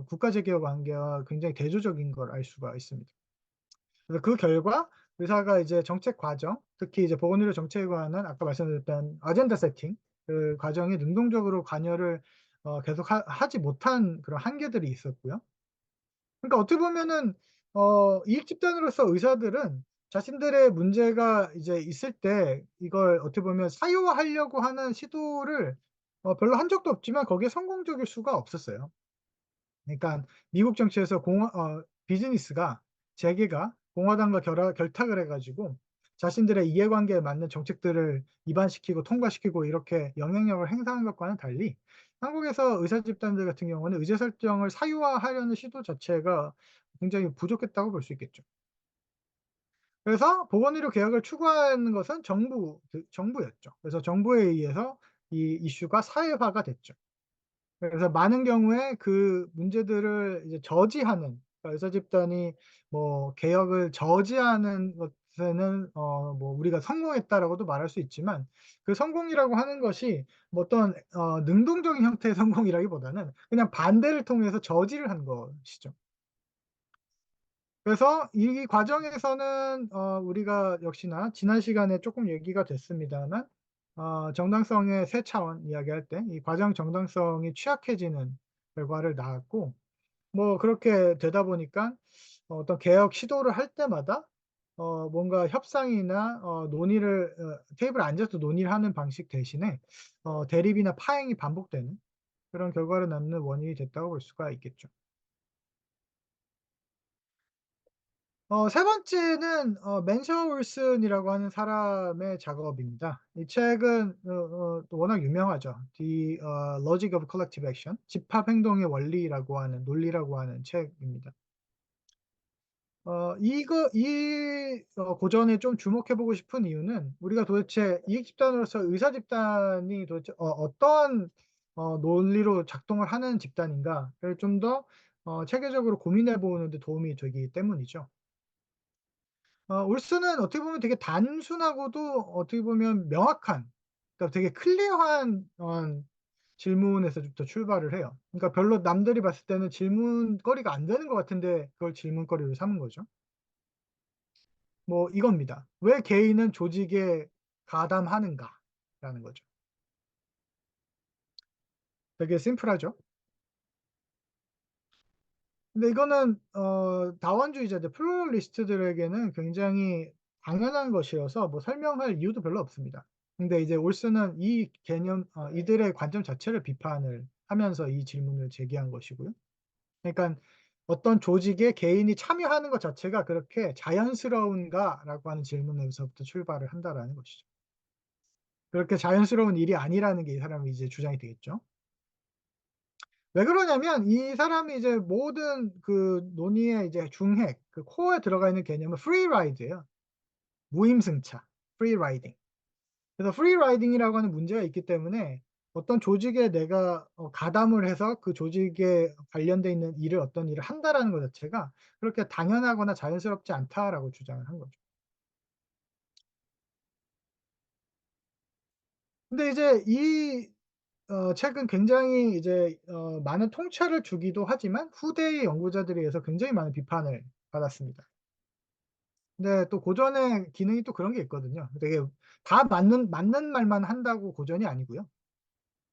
Speaker 1: 국가 재계 관계와 굉장히 대조적인 걸 알 수가 있습니다. 그래서 그 결과 의사가 이제 정책 과정, 특히 이제 보건의료 정책에 관한 아까 말씀드렸던 아젠다 세팅 그 과정에 능동적으로 관여를 계속 하지 못한 그런 한계들이 있었고요. 그러니까 어떻게 보면은 이익 집단으로서 의사들은 자신들의 문제가 이제 있을 때 이걸 어떻게 보면 사유화하려고 하는 시도를 별로 한 적도 없지만 거기에 성공적일 수가 없었어요. 그러니까 미국 정치에서 비즈니스가 재계가 공화당과 결탁을 해 가지고 자신들의 이해관계에 맞는 정책들을 입안시키고 통과시키고 이렇게 영향력을 행사한 것과는 달리 한국에서 의사 집단들 같은 경우는 의제 설정을 사유화하려는 시도 자체가 굉장히 부족했다고 볼 수 있겠죠. 그래서 보건의료 개혁을 추구하는 것은 정부였죠. 그래서 정부에 의해서 이 이슈가 사회화가 됐죠. 그래서 많은 경우에 그 문제들을 이제 저지하는, 그러니까 의사 집단이 뭐 개혁을 저지하는 것에는 뭐 우리가 성공했다라고도 말할 수 있지만 그 성공이라고 하는 것이 뭐 어떤 능동적인 형태의 성공이라기보다는 그냥 반대를 통해서 저지를 한 것이죠. 그래서 이 과정에서는 우리가 역시나 지난 시간에 쪼끔 얘기가 됐습니다만 정당성의 세 차원 이야기할 때 이 과정 정당성이 취약해지는 결과를 낳았고, 뭐 그렇게 되다 보니까 어떤 개혁 시도를 할 때마다 뭔가 협상이나 논의를 테이블에 앉아서 논의를 하는 방식 대신에 대립이나 파행이 반복되는 그런 결과를 낳는 원인이 됐다고 볼 수가 있겠죠. 세 번째는 맨셔 올슨이라고 하는 사람의 작업입니다. 이 책은 또 워낙 유명하죠. Logic of Collective Action, 집합 행동의 원리라고 하는 논리라고 하는 책입니다. 고전에 좀 주목해 보고 싶은 이유는 우리가 도대체 이익 집단으로서 의사 집단이 도대체 어떤 논리로 작동을 하는 집단인가를 좀 더 체계적으로 고민해 보는 데 도움이 되기 때문이죠. 올스는 어떻게 보면 되게 단순하고도 어떻게 보면 명확한, 그러니까 되게 클리어한 질문에서부터 출발을 해요. 그러니까 별로 남들이 봤을 때는 질문거리가 안 되는 것 같은데 그걸 질문거리로 삼은 거죠. 뭐 이겁니다. "왜 개인은 조직에 가담하는가?"라는 거죠. 되게 심플하죠. 근데 이거는 다원주의자들 플루럴리스트들에게는 굉장히 당연한 것이어서 뭐 설명할 이유도 별로 없습니다. 근데 이제 올스는 이 개념 이들의 관점 자체를 비판을 하면서 이 질문을 제기한 것이고요. 그러니깐 "어떤 조직에 개인이 참여하는 것 자체가 그렇게 자연스러운가?"라고 하는 질문에서부터 출발을 한다라는 것이죠. 그렇게 자연스러운 일이 아니라는 게 이 사람의 이제 주장이 되겠죠. 왜 그러냐면 이 사람이 이제 모든 그 논의의 이제 중핵, 그 코어에 들어가 있는 개념은 free ride예요. 무임승차, free riding. 그래서 free riding이라고 하는 문제가 있기 때문에 어떤 조직에 내가 가담을 해서 그 조직에 관련돼 있는 일을 어떤 일을 한다라는 것 자체가 그렇게 당연하거나 자연스럽지 않다라고 주장을 한 거죠. 근데 이제 이 책은 굉장히 이제 많은 통찰을 주기도 하지만 후대의 연구자들에 의해서 굉장히 많은 비판을 받았습니다. 근데 또 고전의 기능이 또 그런 게 있거든요. 되게 다 맞는 말만 한다고 고전이 아니고요.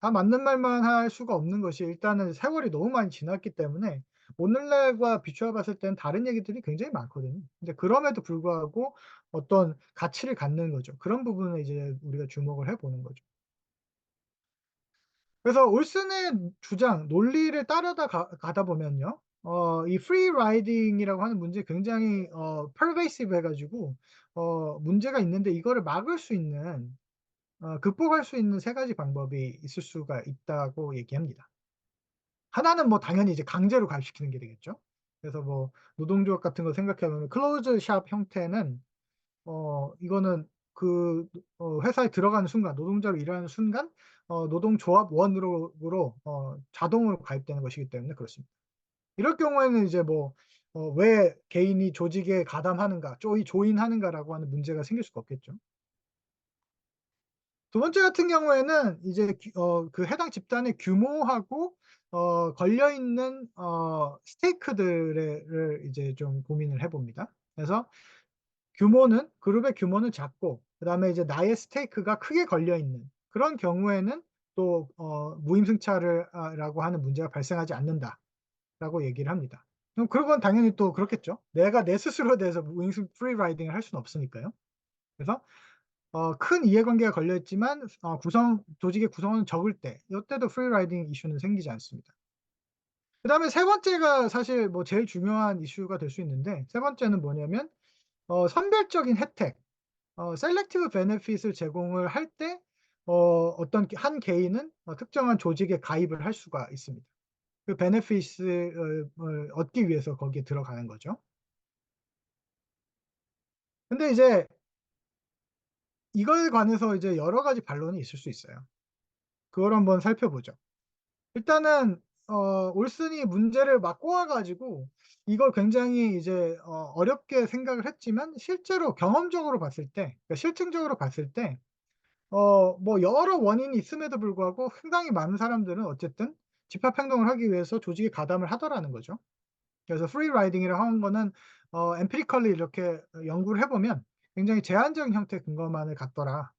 Speaker 1: 다 맞는 말만 할 수가 없는 것이 일단은 세월이 너무 많이 지났기 때문에 오늘날과 비추어 봤을 때는 다른 얘기들이 굉장히 많거든요. 근데 그럼에도 불구하고 어떤 가치를 갖는 거죠. 그런 부분을 이제 우리가 주목을 해 보는 거죠. 그래서 올슨의 주장, 논리를 따르다 가다 보면요. 이 free riding이라고 하는 문제 굉장히 pervasive 해 가지고 문제가 있는데 이거를 막을 수 있는 극복할 수 있는 세 가지 방법이 있을 수가 있다고 얘기합니다. 하나는 뭐 당연히 이제 강제로 가입시키는 게 되겠죠. 그래서 뭐 노동조합 같은 거 생각해 보면 클로즈 샵 형태는 이거는 그 회사에 들어가는 순간 노동자로 일하는 순간 노동조합원으로 자동으로 가입되는 것이기 때문에 그렇습니다. 이럴 경우에는 이제 뭐 '왜 개인이 조직에 가담하는가, 조인하는가.'라고 하는 문제가 생길 수가 없겠죠. 두 번째 같은 경우에는 이제 그 해당 집단의 규모하고 걸려 있는 스테이크들의 를 이제 좀 고민을 해 봅니다. 그래서 그룹의 규모는 작고 그다음에 이제 나의 스테이크가 크게 걸려 있는 그런 경우에는 또 무임승차를 라고 하는 문제가 발생하지 않는다라고 얘기를 합니다. 그럼 그건 당연히 또 그렇겠죠. 내가 내 스스로에 대해서 무임승 프리 라이딩을 할 수는 없으니까요. 그래서 큰 이해관계가 걸려 있지만 조직의 구성원은 적을 때 요때도 프리 라이딩 이슈는 생기지 않습니다. 그다음에 세 번째가 사실 뭐 제일 중요한 이슈가 될 수 있는데 세 번째는 뭐냐면 선별적인 혜택 셀렉티브 베네핏을 제공을 할 때 어떤 한 개인은 특정한 조직에 가입을 할 수가 있습니다. 그 베네핏을 얻기 위해서 거기에 들어가는 거죠. 근데 이제 이거에 관해서 이제 여러 가지 반론이 있을 수 있어요. 그걸 한번 살펴보죠. 일단은 올슨이 문제를 막 꼬아 가지고 이걸 굉장히 이제 어렵게 생각을 했지만 실제로 경험적으로 봤을 때 그러니까 실증적으로 봤을 때 뭐 여러 원인이 있음에도 불구하고 상당히 많은 사람들은 어쨌든 집합 행동을 하기 위해서 조직에 가담을 하더라는 거죠. 그래서 프리 라이딩이라고 하는 거는 empirically 이렇게 연구를 해 보면 굉장히 제한적인 형태의 근거만을 갖더라.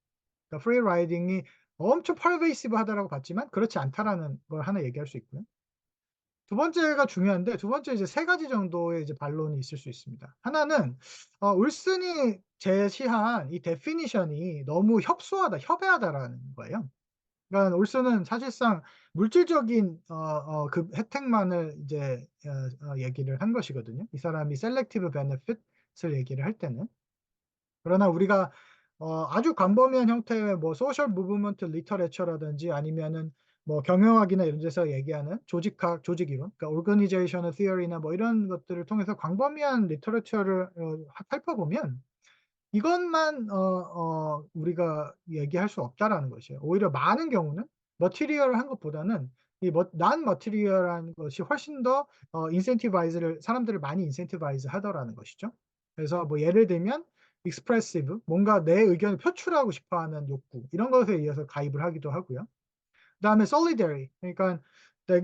Speaker 1: 그러니까 프리 라이딩이 엄청 pervasive하다라고 봤지만 그렇지 않다라는 걸 하나 얘기할 수 있고요. 두 번째가 중요한데 두 번째 이제 세 가지 정도의 이제 반론이 있을 수 있습니다. 하나는 올슨이 제시한 이 definition이 너무 협소하다, 협약하다라는 거예요. 그러니까 올슨은 사실상 물질적인 그 혜택만을 이제 얘기를 한 것이거든요. 이 사람이 selective benefit을 얘기를 할 때는. 그러나 우리가 아주 광범위한 형태의 뭐 소셜 무브먼트 리터레처라든지 아니면은 뭐 경영학이나 이런 데서 얘기하는 조직학, 조직 이론, 그러니까 organizational theory나 뭐 이런 것들을 통해서 광범위한 리터레처를 살펴보면 이것만 우리가 얘기할 수 없다라는 것이에요. 오히려 많은 경우는 머티리얼한 것보다는 이 non 머티리얼한 것이 훨씬 더 인센티바이즈를 사람들을 많이 인센티바이즈 하더라는 것이죠. 그래서 뭐 예를 들면 expressive 뭔가 내 의견을 표출하고 싶어 하는 욕구 이런 것에 의해서 가입을 하기도 하고요. 그다음에 solidary 그러니까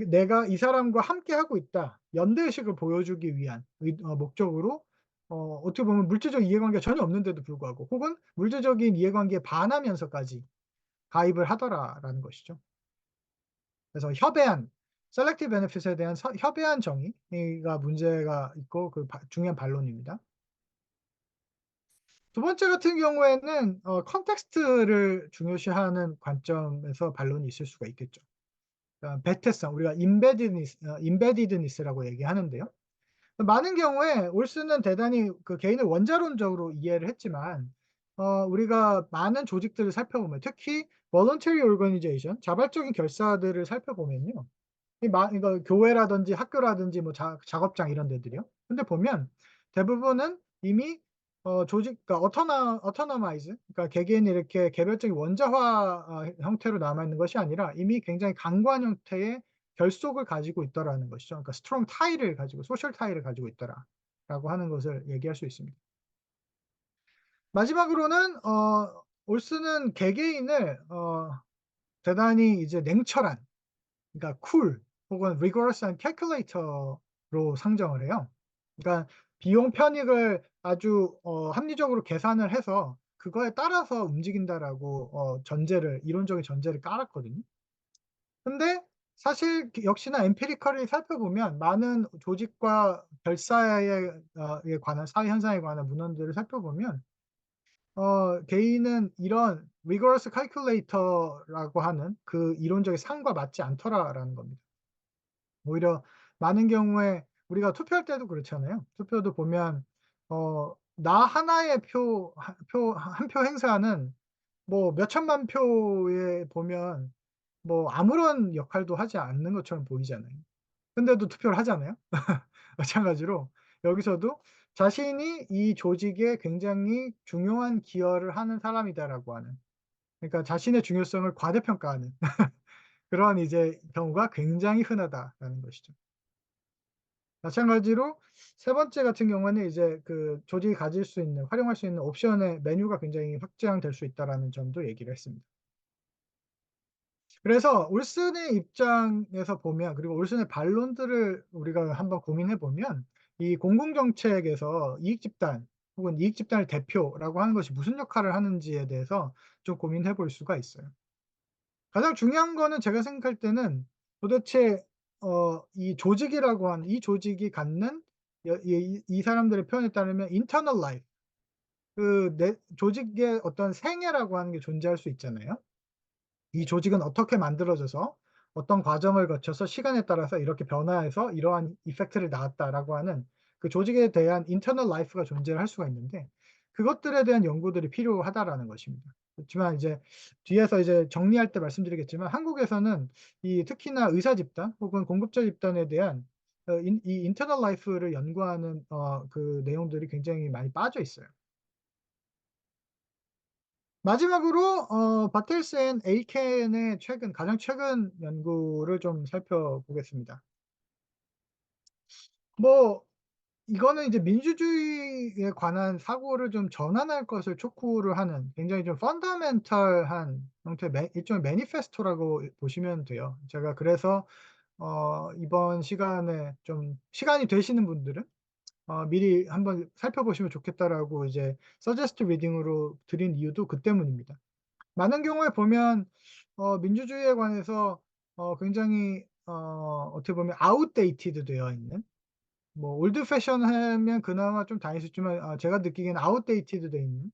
Speaker 1: 내가 이 사람과 함께하고 있다. 연대 의식을 보여주기 위한 목적으로 어떻게 보면 물질적 이해관계가 전혀 없는데도 불구하고 혹은 물질적인 이해관계에 반하면서까지 가입을 하더라라는 것이죠. 그래서 협의한 selective benefit에 대한 협의한 정의가 문제가 있고 그 중요한 반론입니다. 두 번째 같은 경우에는 컨텍스트를 중요시하는 관점에서 반론이 있을 수가 있겠죠. 그러니까 배태성 우리가 embeddedness라고 얘기하는데요. 많은 경우에 올슨은 대단히 그 개인을 원자론적으로 이해를 했지만 우리가 많은 조직들을 살펴보면 특히 voluntary organization 자발적인 결사들을 살펴보면요. 이거 교회라든지 학교라든지 뭐 작업장 이런 데들이요. 근데 보면 대부분은 이미 조직 그러니까 autonomize 그러니까 개개인이 이렇게 개별적인 원자화 형태로 남아 있는 것이 아니라 이미 굉장히 강고한 형태의 결속을 가지고 있더라는 것이죠. 그러니까 strong tie를 가지고 social tie를 가지고 있더라라고 하는 것을 얘기할 수 있습니다. 마지막으로는 올슨은 개개인을 대단히 이제 냉철한 그러니까 쿨 혹은 rigorous한 calculator로 상정을 해요. 그러니까 비용 편익을 아주 합리적으로 계산을 해서 그거에 따라서 움직인다라고 전제를 이론적인 전제를 깔았거든요. 근데 사실 역시나 empirically 살펴보면 많은 조직과 결사에 에 관한 사회 현상에 관한 문헌들을 살펴보면 개인은 이런 rigorous calculator라고 하는 그 이론적인 상과 맞지 않더라라는 겁니다. 오히려 많은 경우에 우리가 투표할 때도 그렇잖아요. 투표도 보면 나 하나의 한 표 행사는 뭐 몇 천만 표에 보면 뭐 아무런 역할도 하지 않는 것처럼 보이잖아요. 근데도 투표를 하잖아요. 마찬가지로 여기서도 자신이 이 조직에 굉장히 중요한 기여를 하는 사람이다라고 하는 그러니까 자신의 중요성을 과대평가하는 그런 이제 경우가 굉장히 흔하다라는 것이죠. 마찬가지로 세 번째 같은 경우에는 이제 그 조직이 가질 수 있는 활용할 수 있는 옵션의 메뉴가 굉장히 확장될 수 있다라는 점도 얘기를 했습니다. 그래서 올슨의 입장에서 보면 그리고 올슨의 반론들을 우리가 한번 고민해 보면 이 공공 정책에서 이익 집단 혹은 이익 집단의 대표라고 하는 것이 무슨 역할을 하는지에 대해서 좀 고민해 볼 수가 있어요. 가장 중요한 거는 제가 생각할 때는 도대체 이 조직이라고 하는 이 조직이 갖는 이 사람들의 표현에 따르면 internal life 그 내 조직의 어떤 생애라고 하는 게 존재할 수 있잖아요. 이 조직은 어떻게 만들어져서 어떤 과정을 거쳐서 시간에 따라서 이렇게 변화해서 이러한 이펙트를 낳았다라고 하는 그 조직에 대한 인터널 라이프가 존재를 할 수가 있는데 그것들에 대한 연구들이 필요하다라는 것입니다. 그렇지만 이제 뒤에서 이제 정리할 때 말씀드리겠지만 한국에서는 이 특히나 의사 집단 혹은 공급자 집단에 대한 이 인터널 라이프를 연구하는 그 내용들이 굉장히 많이 빠져 있어요. 마지막으로 바텔스 앤 에이켄의 가장 최근 연구를 좀 살펴보겠습니다. 뭐 이거는 이제 민주주의에 관한 사고를 좀 전환할 것을 촉구를 하는 굉장히 좀 펀더멘털한 형태의 일종의 매니페스토라고 보시면 돼요. 제가 그래서 이번 시간에 좀 시간이 되시는 분들은 미리 한번 살펴보시면 좋겠다라고 이제 서제스트 리딩으로 드린 이유도 그 때문입니다. 많은 경우에 보면 민주주의에 관해서 굉장히 어떻게 보면 아웃데이티드 되어 있는 뭐 올드 패션하면 그나마 좀 다닐 수 있지만 제가 느끼기에는 아웃데이티드 돼 있는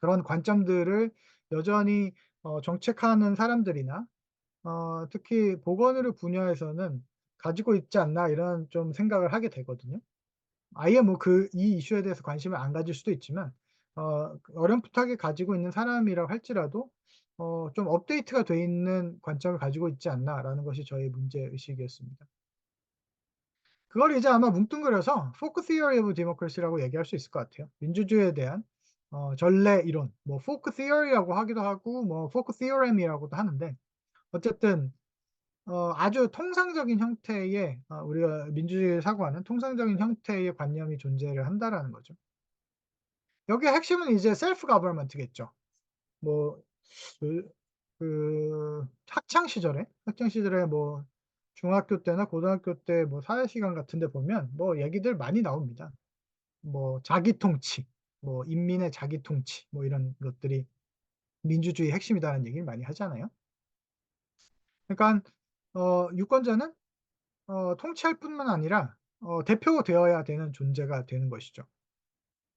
Speaker 1: 그런 관점들을 여전히 정책하는 사람들이나 특히 보건의료 분야에서는 가지고 있지 않나 이런 좀 생각을 하게 되거든요. 아예 뭐 이 이슈에 대해서 관심을 안 가질 수도 있지만 어렴풋하게 가지고 있는 사람이라고 할지라도 좀 '업데이트가 돼 있는 관점을 가지고 있지 않나.'라는 것이 저의 문제 의식이었습니다. 그걸 이제 아마 뭉뚱그려서 포크 티어리 오브 데모크래시라고 얘기할 수 있을 것 같아요. 민주주의에 대한 전래 이론, 뭐 포크 티어리라고 하기도 하고 뭐 포크 티어렘이라고도 하는데 어쨌든 아주 통상적인 형태의 우리가 민주주의를 사고하는 통상적인 형태의 관념이 존재를 한다라는 거죠. 여기의 핵심은 이제 셀프 거버먼트겠죠. 뭐 그 학창 시절에 뭐 중학교 때나 고등학교 때 뭐 사회 시간 같은 데 보면 뭐 얘기들 많이 나옵니다. 뭐 자기 통치, 뭐 인민의 자기 통치 뭐 이런 것들이 민주주의의 핵심이다라는 얘기를 많이 하잖아요. 그러니깐 유권자는 통치할 뿐만 아니라 대표되어야 되는 존재가 되는 것이죠.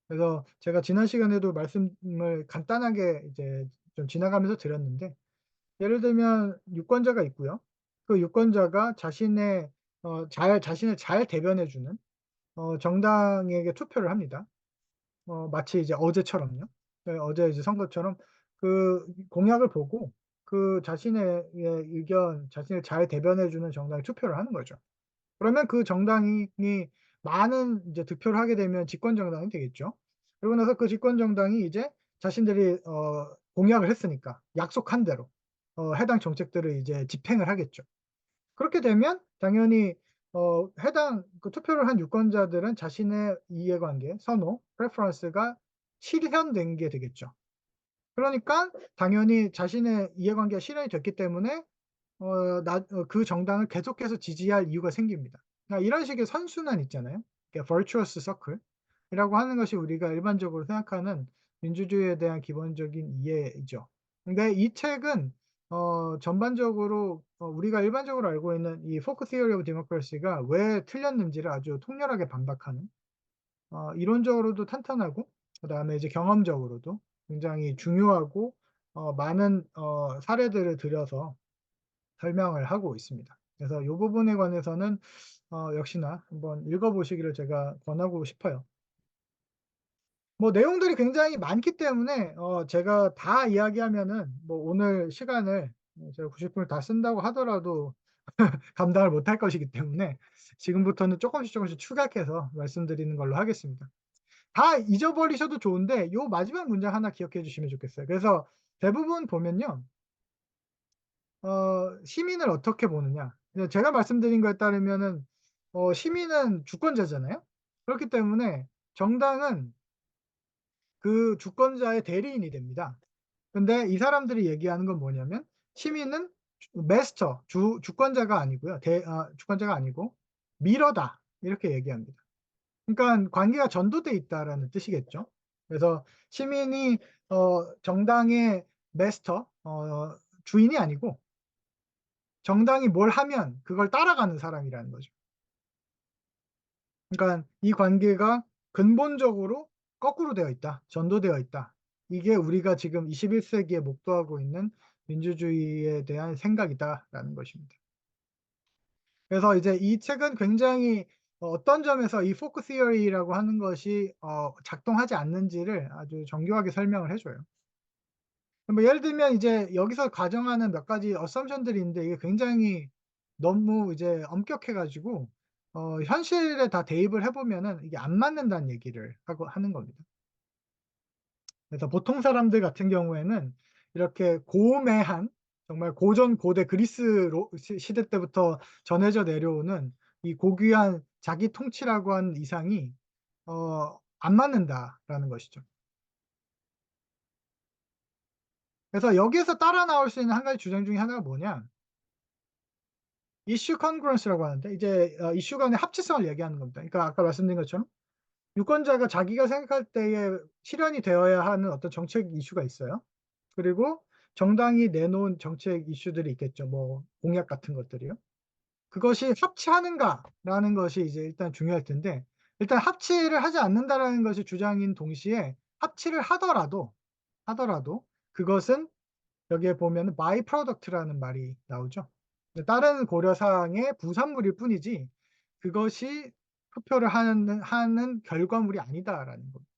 Speaker 1: 그래서 제가 지난 시간에도 말씀을 간단하게 이제 좀 지나가면서 드렸는데 예를 들면 유권자가 있고요. 그 유권자가 자신을 잘 대변해 주는 정당에게 투표를 합니다. 마치 이제 어제처럼요. 예 어제 이제 선거처럼 그 공약을 보고 그 자신의 의견 자신을 잘 대변해 주는 정당에 투표를 하는 거죠. 그러면 그 정당이 많은 이제 득표를 하게 되면 집권 정당이 되겠죠. 그러고 나서 그 집권 정당이 이제 자신들이 공약을 했으니까 약속한 대로 해당 정책들을 이제 집행을 하겠죠. 그렇게 되면 당연히 해당 그 투표를 한 유권자들은 자신의 이해관계, 선호, preference가 실현된 게 되겠죠. 그러니까 당연히 자신의 이해관계가 실현이 됐기 때문에 그 정당을 계속해서 지지할 이유가 생깁니다. 그러니까 이런 식의 선순환 있잖아요. 그러니까 virtuous circle 이라고 하는 것이 우리가 일반적으로 생각하는 민주주의에 대한 기본적인 이해이죠. 근데 이 책은 전반적으로 우리가 일반적으로 알고 있는 이 Folk Theory of Democracy가 왜 틀렸는지를 아주 통렬하게 반박하는 이론적으로도 탄탄하고 그다음에 이제 경험적으로도 굉장히 중요하고 많은 사례들을 들여서 설명을 하고 있습니다. 그래서 요 부분에 관해서는 역시나 한번 읽어 보시기를 제가 권하고 싶어요. 뭐 내용들이 굉장히 많기 때문에 제가 다 이야기하면은 뭐 오늘 시간을 제가 90 분을 다 쓴다고 하더라도 감당을 못할 것이기 때문에 지금부터는 쪼끔씩 축약해서 말씀드리는 걸로 하겠습니다. 다 잊어버리셔도 좋은데 요 마지막 문장 하나 기억해 주시면 좋겠어요. 그래서 대부분 보면요. 시민을 어떻게 보느냐. 제가 말씀드린 거에 따르면은 시민은 주권자잖아요. 그렇기 때문에 정당은 그 주권자의 대리인이 됩니다. 근데 이 사람들이 얘기하는 건 뭐냐면 시민은 마스터 주권자가 아니고요. 주권자가 아니고 미러다 이렇게 얘기합니다. 그러니깐 관계가 전도돼 있다라는 뜻이겠죠. 그래서 시민이 정당의 마스터 주인이 아니고 정당이 뭘 하면 그걸 따라가는 사람이라는 거죠. 그러니까 이 관계가 근본적으로 거꾸로 되어 있다. 전도되어 있다. 이게 우리가 지금 21세기에 목도하고 있는 민주주의에 대한 생각이다라는 것입니다. 그래서 이제 이 책은 굉장히 어떤 점에서 이 포크 시어리라고 하는 것이 작동하지 않는지를 아주 정교하게 설명을 해 줘요. 뭐 예를 들면 이제 여기서 가정하는 몇 가지 어썸션들이 있는데 이게 굉장히 너무 이제 엄격해 가지고 현실에 다 대입을 해 보면은 이게 안 맞는다는 얘기를 하는 겁니다. 그래서 보통 사람들 같은 경우에는 이렇게 고매한 정말 고전 고대 그리스 시대 때부터 전해져 내려오는 이 고귀한 자기 통치라고 하는 이상이 안 맞는다라는 것이죠. 그래서 여기에서 따라 나올 수 있는 한 가지 주장 중에 하나가 뭐냐, 이슈 컨그런스라고 하는데 이제 이슈 간의 합치성을 얘기하는 겁니다. 그러니까 아까 말씀드린 것처럼 유권자가 자기가 생각할 때에 실현이 되어야 하는 어떤 정책 이슈가 있어요. 그리고 정당이 내놓은 정책 이슈들이 있겠죠. 뭐 공약 같은 것들이요. 그것이 합치하는가라는 것이 이제 일단 중요할 텐데, 일단 합치를 하지 않는다라는 것이 주장인 동시에 합치를 하더라도 그것은 여기에 보면은 by product라는 말이 나오죠. 다른 고려사항의 부산물일 뿐이지 그것이 투표를 하는 결과물이 아니다라는 겁니다.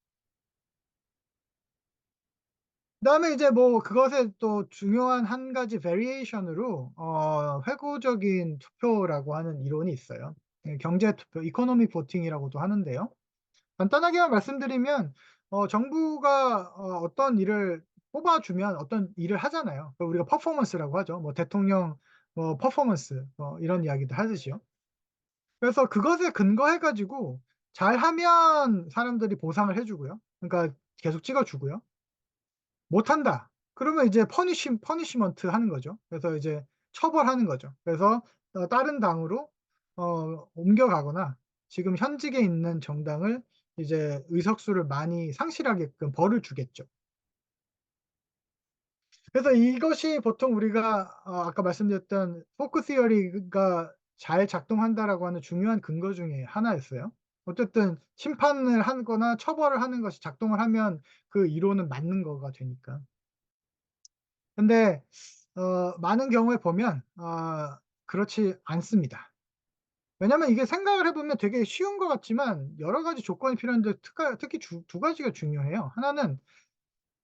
Speaker 1: 그다음에 이제 뭐 그것의 또 중요한 한 가지 베리에이션으로 회고적인 투표라고 하는 이론이 있어요. 예, 경제 투표, 이코노믹 보팅이라고도 하는데요. 간단하게만 말씀드리면 정부가 어떤 일을 뽑아 주면 어떤 일을 하잖아요. 그걸 우리가 퍼포먼스라고 하죠. 뭐 대통령 퍼포먼스 이런 이야기도 하듯이요. 그래서 그것에 근거해 가지고 잘하면 사람들이 보상을 해 주고요. 그러니까 계속 찍어 주고요. 못한다. 그러면 이제 퍼니시먼트 하는 거죠. 그래서 이제 처벌하는 거죠. 그래서 다른 당으로 옮겨가거나 지금 현직에 있는 정당을 이제 의석수를 많이 상실하게끔 벌을 주겠죠. 그래서 이것이 보통 우리가 아까 말씀드렸던 포크 시어리가 잘 작동한다라고 하는 중요한 근거 중에 하나였어요. 어쨌든 심판을 하거나 처벌을 하는 것이 작동을 하면 그 이론은 맞는 거가 되니까. 근데 많은 경우에 보면 그렇지 않습니다. 왜냐면 이게 생각을 해 보면 되게 쉬운 것 같지만 여러 가지 조건이 필요한데 특히 두 가지가 중요해요. 하나는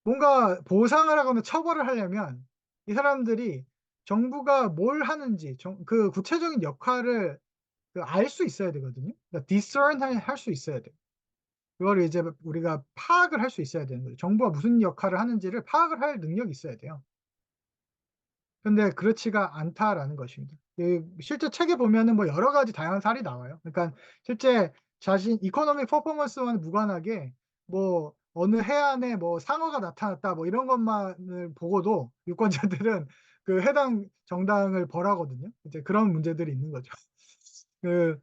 Speaker 1: 뭔가 보상을 하거나 처벌을 하려면 이 사람들이 정부가 뭘 하는지 그 구체적인 역할을 그 알 수 있어야 되거든요. 그러니까 discern 할 수 있어야 돼요. 그거를 이제 우리가 파악을 할 수 있어야 되는 거죠. 정부가 무슨 역할을 하는지를 파악을 할 능력이 있어야 돼요. 근데 그렇지가 않다라는 것입니다. 실제 책에 보면은 뭐 여러 가지 다양한 사례이 나와요. 그러니까 실제 이코노믹 퍼포먼스와는 무관하게 뭐 어느 해안에 뭐 상어가 나타났다 뭐 이런 것만을 보고도 유권자들은 그 해당 정당을 벌하거든요. 이제 그런 문제들이 있는 거죠. 그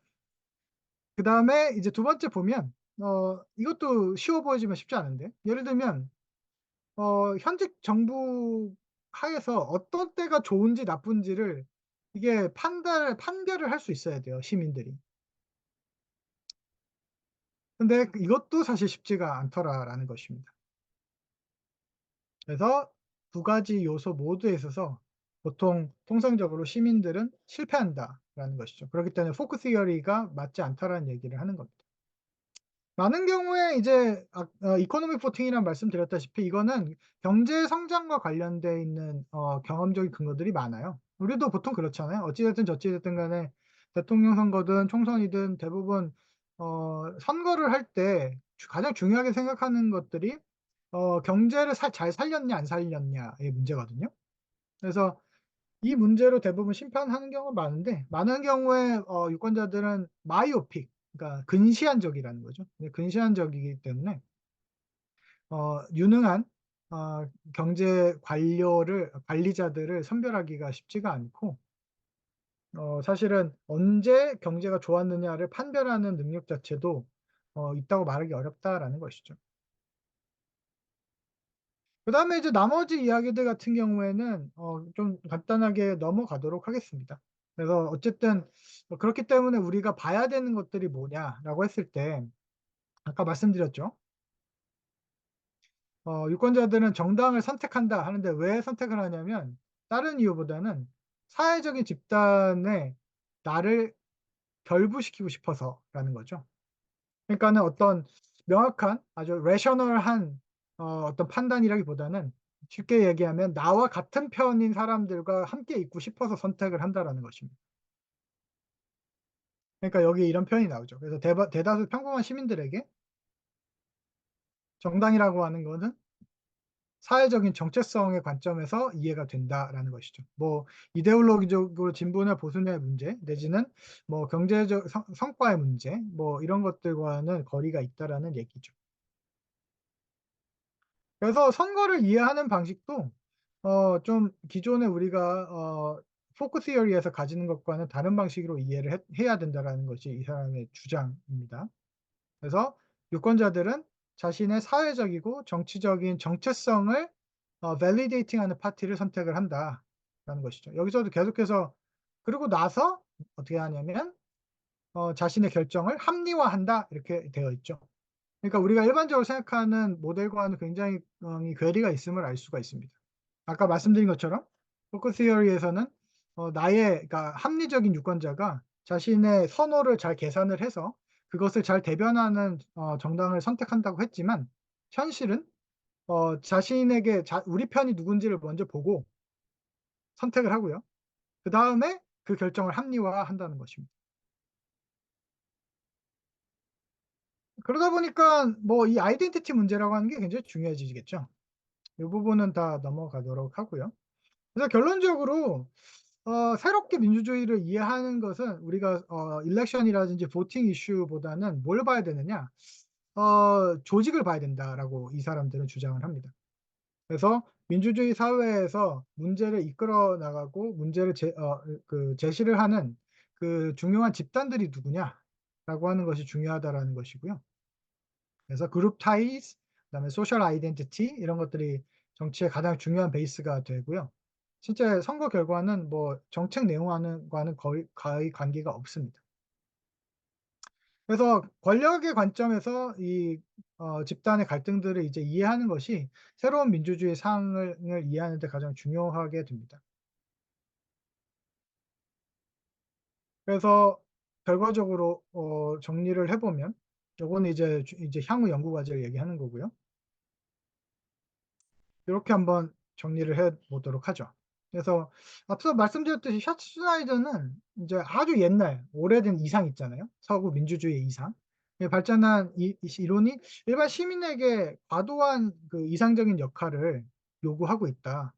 Speaker 1: 그다음에 이제 두 번째 보면 이것도 쉬워 보이지만 쉽지 않은데, 예를 들면 현직 정부 하에서 어떤 때가 좋은지 나쁜지를 이게 판별을 할 수 있어야 돼요, 시민들이. 근데 이것도 사실 쉽지가 않더라라는 것입니다. 그래서 두 가지 요소 모두에 있어서 보통 통상적으로 시민들은 실패한다라는 것이죠. 그렇기 때문에 포크 시어리가 맞지 않다라는 얘기를 하는 겁니다. 많은 경우에 이제 이코노믹 포팅이란 말씀드렸다시피 이거는 경제 성장과 관련돼 있는 경험적인 근거들이 많아요. 우리도 보통 그렇잖아요. 어찌 됐든 저찌 됐든 간에 대통령 선거든 총선이든 대부분 선거를 할 때 가장 중요하게 생각하는 것들이 경제를 잘 살렸냐 안 살렸냐의 문제거든요. 그래서 이 문제로 대부분 심판하는 경우가 많은데, 많은 경우에 유권자들은 마이오픽, 그러니까 근시안적이라는 거죠. 네, 근시안적이기 때문에 유능한 경제 관리자들을 선별하기가 쉽지가 않고 사실은 언제 경제가 좋았느냐를 판별하는 능력 자체도 있다고 말하기 어렵다라는 것이죠. 그다음에 이제 나머지 이야기들 같은 경우에는 좀 간단하게 넘어가도록 하겠습니다. 그래서 어쨌든 그렇기 때문에 우리가 봐야 되는 것들이 뭐냐라고 했을 때 아까 말씀드렸죠. 유권자들은 정당을 선택한다 하는데 왜 선택을 하냐면 다른 이유보다는 사회적인 집단에 나를 결부시키고 싶어서라는 거죠. 그러니까는 어떤 명확한 아주 레셔널한 어떤 판단이라기보다는 쉽게 얘기하면 나와 같은 편인 사람들과 함께 있고 싶어서 선택을 한다라는 것입니다. 그러니까 여기에 이런 표현이 나오죠. 그래서 대다수 평범한 시민들에게 정당이라고 하는 거는 사회적인 정체성의 관점에서 이해가 된다라는 것이죠. 뭐 이데올로기적으로 진보냐 보수냐의 문제 내지는 뭐 경제적 성과의 문제 뭐 이런 것들과는 거리가 있다라는 얘기죠. 그래서 선거를 이해하는 방식도 좀 기존에 우리가 포크 시어리에서 가지는 것과는 다른 방식으로 이해를 해야 된다라는 것이 이 사람의 주장입니다. 그래서 유권자들은 자신의 사회적이고 정치적인 정체성을 validating하는 파티를 선택을 한다라는 것이죠. 여기서도 계속해서 그러고 나서 어떻게 하냐면 자신의 결정을 합리화한다 이렇게 되어 있죠. 그러니까 우리가 일반적으로 생각하는 모델과는 굉장히 괴리가 있음을 알 수가 있습니다. 아까 말씀드린 것처럼 포커 시어리에서는 나의 그러니까 합리적인 유권자가 자신의 선호를 잘 계산을 해서 그것을 잘 대변하는 정당을 선택한다고 했지만 현실은 자신에게 우리 편이 누군지를 먼저 보고 선택을 하고요. 그다음에 그 결정을 합리화한다는 것입니다. 그러다 보니까 뭐 이 아이덴티티 문제라고 하는 게 굉장히 중요해지겠죠. 이 부분은 다 넘어가도록 하고요. 그래서 결론적으로 새롭게 민주주의를 이해하는 것은 우리가 일렉션이라든지 보팅 이슈보다는 뭘 봐야 되느냐? 조직을 봐야 된다라고 이 사람들은 주장을 합니다. 그래서 민주주의 사회에서 문제를 이끌어 나가고 문제를 제시를 하는 그 중요한 집단들이 누구냐라고 하는 것이 중요하다라는 것이고요. 그래서 그룹 타이즈 그다음에 소셜 아이덴티티 이런 것들이 정치의 가장 중요한 베이스가 되고요. 실제 선거 결과는 뭐 정책 내용과는 거의 관계가 없습니다. 그래서 권력의 관점에서 이 집단의 갈등들을 이제 이해하는 것이 새로운 민주주의 상을 이해하는 데 가장 중요하게 됩니다. 그래서 결과적으로 정리를 해 보면 요거는 이제 향후 연구 과제를 얘기하는 거고요. 요렇게 한번 정리를 해 보도록 하죠. 그래서 앞서 말씀드렸듯이 샤트슈나이더는 인제 아주 옛날 오래된 이상 있잖아요. 서구 민주주의의 이상. 예 발전한 이 이론이 일반 시민에게 과도한 그 이상적인 역할을 요구하고 있다.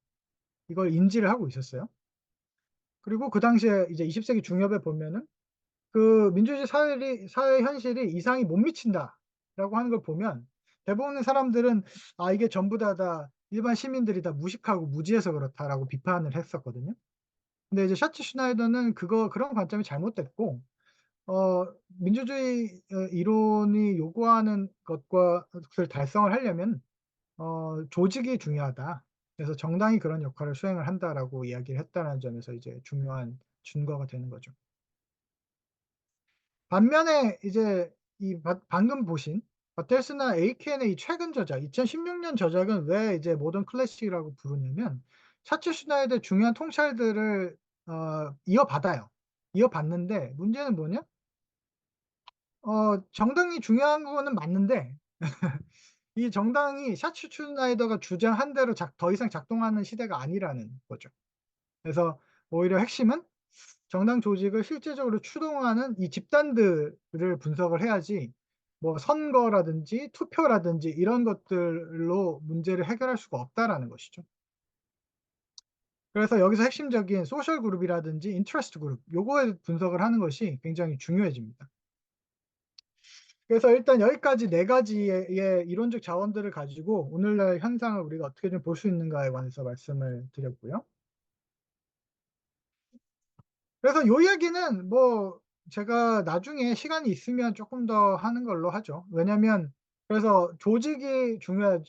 Speaker 1: 이걸 인지를 하고 있었어요. 그리고 그 당시에 이제 20 세기 중엽에 보면은 그 민주주의 사회 현실이 이상이 못 미친다라고 하는 걸 보면 대부분의 사람들은 '아 이게 전부 다 일반 시민들이 다 무식하고 무지해서 그렇다.'라고 비판을 했었거든요. 근데 이제 샤츠 슈나이더는 그런 관점이 잘못됐고 민주주의 이론이 요구하는 것을 달성을 하려면 "조직이 중요하다. 그래서 정당이 그런 역할을 수행을 한다."라고 이야기를 했다는 점에서 이제 중요한 증거가 되는 거죠. 반면에 이제 방금 보신 바텔스나 에이켄의 이 최근 저작 2016년 저작은 왜 이제 모던 클래식이라고 부르냐면 샤츠 슈나이더의 중요한 통찰들을 이어받아요. 이어받는데 문제는 뭐냐? 정당이 중요한 거는 맞는데 이 정당이 샤츠 슈나이더가 주장한 대로 더 이상 작동하는 시대가 아니라는 거죠. 그래서 오히려 핵심은 정당 조직을 실제적으로 추동하는 이 집단들을 분석을 해야지 뭐 선거라든지 투표라든지 이런 것들로 문제를 해결할 수가 없다라는 것이죠. 그래서 여기서 핵심적인 소셜 그룹이라든지 인터레스트 그룹 요거에 분석을 하는 것이 굉장히 중요해집니다. 그래서 일단 여기까지 4 가지의 이론적 자원들을 가지고 오늘날 현상을 우리가 어떻게 좀 볼 수 있는가에 관해서 말씀을 드렸고요. 그래서 요 얘기는 뭐 제가 나중에 시간이 있으면 쪼끔 더 하는 걸로 하죠. 왜냐면 그래서 조직이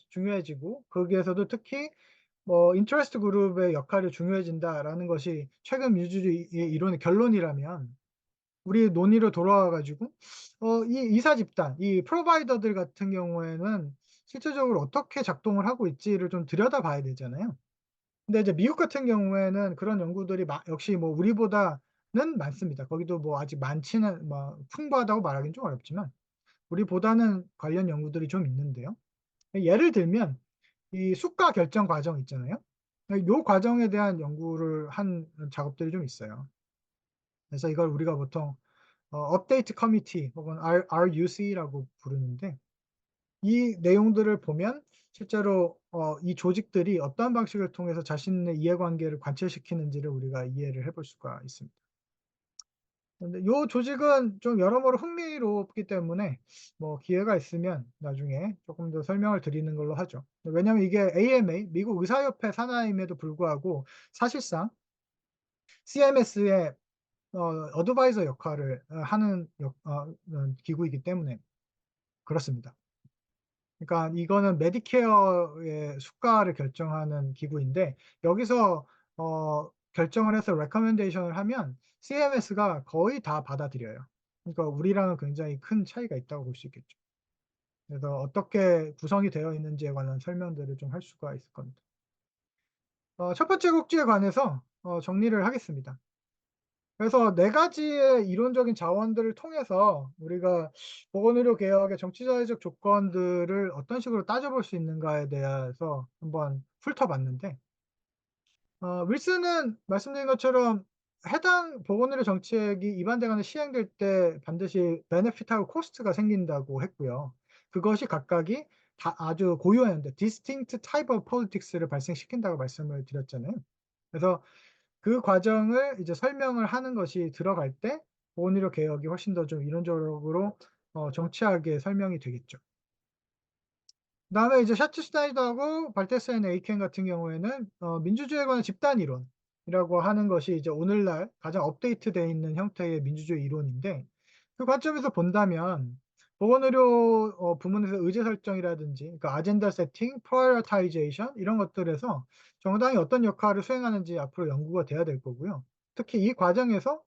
Speaker 1: 중요해지고 거기에서도 특히 뭐 "인터레스트 그룹의 역할이 중요해진다."라는 것이 최근 민주주의 이론의 결론이라면 우리 논의로 돌아와 가지고 이 이사 집단 이 프로바이더들 같은 경우에는 실제적으로 어떻게 작동을 하고 있지를 좀 들여다봐야 되잖아요. 근데 이제 미국 같은 경우에는 그런 연구들이 역시 뭐 우리보다는 많습니다. 거기도 뭐 아직 많지는 뭐 풍부하다고 말하기는 좀 어렵지만 우리보다는 관련 연구들이 좀 있는데요. 예를 들면 이 수가 결정 과정 있잖아요. 요 과정에 대한 연구를 한 작업들이 좀 있어요. 그래서 이걸 우리가 보통 업데이트 커미티 혹은 RUC라고 부르는데, 이 내용들을 보면 실제로 이 조직들이 어떠한 방식을 통해서 자신의 이해관계를 관철시키는지를 우리가 이해를 해볼 수가 있습니다. 근데 요 조직은 좀 여러모로 흥미롭기 때문에 뭐 기회가 있으면 나중에 조금 더 설명을 드리는 걸로 하죠. 왜냐하면 이게 AMA 미국 의사협회 산하임에도 불구하고 사실상 CMS의 어드바이저 역할을 하는 기구이기 때문에 그렇습니다. 그러니까 이거는 메디케어의 수가를 결정하는 기구인데, 여기서 결정을 해서 레커멘데이션을 하면 CMS가 거의 다 받아들여요. 그러니까 우리랑은 굉장히 큰 차이가 있다고 볼 수 있겠죠. 그래서 어떻게 구성이 되어 있는지에 관한 설명들을 좀 할 수가 있을 겁니다. 첫 번째 곡지에 관해서 정리를 하겠습니다. 그래서 네 가지의 이론적인 자원들을 통해서 우리가 보건의료 개혁의 정치사회적 조건들을 어떤 식으로 따져볼 수 있는가에 대해서 한번 훑어봤는데, 윌슨은 말씀드린 것처럼 해당 보건의료 정책이 입안되거나 시행될 때 반드시 베네핏하고 코스트가 생긴다고 했고요. 그것이 각각이 다 아주 고유했는데 distinct type of politics를 발생시킨다고 말씀을 드렸잖아요. 그래서 그 과정을 이제 설명을 하는 것이 들어갈 때 보건의료 개혁이 훨씬 더 좀 이론적으로 정치하게 설명이 되겠죠. 그다음에 이제 샤트슈타이더하고 발테스라인 에이켄 같은 경우에는 민주주의에 관한 집단 이론이라고 하는 것이 이제 오늘날 가장 업데이트되어 있는 형태의 민주주의 이론인데, 그 관점에서 본다면 보건의료 부문에서 의제 설정이라든지, 그러니까 아젠다 세팅, 프라이어타이제이션 이런 것들에서 정당이 어떤 역할을 수행하는지 앞으로 연구가 돼야 될 거고요. 특히 이 과정에서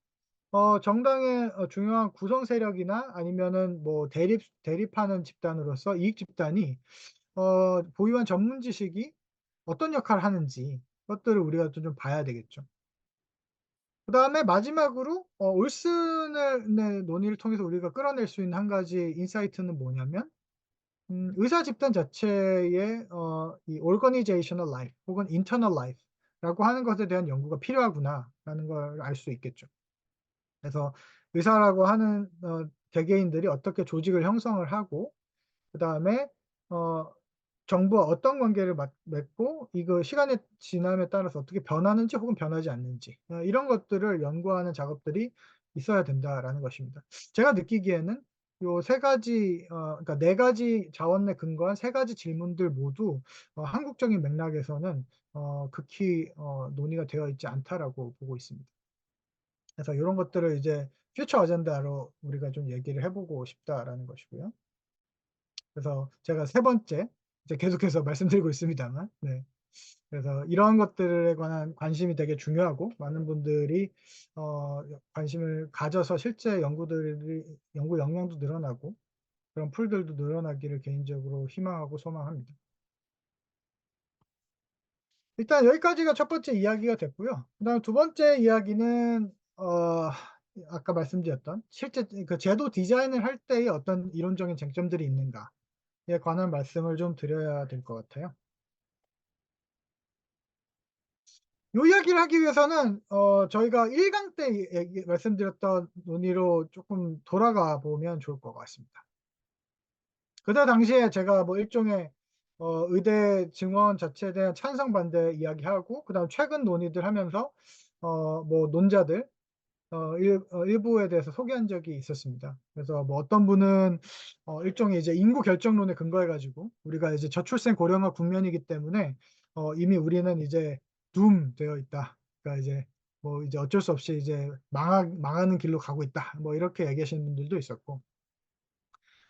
Speaker 1: 정당의 중요한 구성 세력이나 아니면은 뭐 대립하는 집단으로서 이익 집단이 보유한 전문 지식이 어떤 역할을 하는지, 그것들을 우리가 좀 봐야 되겠죠. 그다음에 마지막으로 올슨의 논의를 통해서 우리가 끌어낼 수 있는 한 가지 인사이트는 뭐냐면, 의사 집단 자체의 이 organizational life 혹은 internal life라고 하는 것에 대한 연구가 필요하구나라는 걸 알 수 있겠죠. 그래서 의사라고 하는 개개인들이 어떻게 조직을 형성을 하고, 그다음에 어 정부와 어떤 관계를 맺고 이거 시간의 지남에 따라서 어떻게 변하는지 혹은 변하지 않는지, 이런 것들을 연구하는 작업들이 있어야 된다라는 것입니다. 제가 느끼기에는 요 세 가지 그러니까 네 가지 자원에 근거한 세 가지 질문들 모두 한국적인 맥락에서는 극히 논의가 되어 있지 않다라고 보고 있습니다. 그래서 요런 것들을 이제 퓨처 어젠다로 우리가 좀 얘기를 해 보고 싶다라는 것이고요. 그래서 제가 세 번째 이제 계속해서 말씀드리고 있습니다만, 네. 그래서 이러한 것들에 관한 관심이 되게 중요하고 많은 분들이 관심을 가져서 실제 연구 역량도 늘어나고 그런 풀들도 늘어나기를 개인적으로 희망하고 소망합니다. 일단 여기까지가 첫 번째 이야기가 됐고요. 그다음에 두 번째 이야기는 아까 말씀드렸던 실제 그 제도 디자인을 할 때의 어떤 이론적인 쟁점들이 있는가에 관한 말씀을 좀 드려야 될 것 같아요. 요 이야기를 하기 위해서는 저희가 1강 때 말씀드렸던 논의로 조금 돌아가 보면 좋을 것 같습니다. 그때 당시에 제가 뭐 일종의 의대 증원 자체에 대한 찬성 반대 이야기하고, 그다음 최근 논의들 하면서 뭐 논자들 일부에 대해서 소개한 적이 있었습니다. 그래서 뭐 어떤 분은 일종의 이제 인구 결정론에 근거해 가지고 우리가 이제 저출생 고령화 국면이기 때문에 이미 우리는 이제 되어 있다. 그러니까 이제 뭐 이제 어쩔 수 없이 이제 망하는 길로 가고 있다. 뭐 이렇게 얘기하시는 분들도 있었고,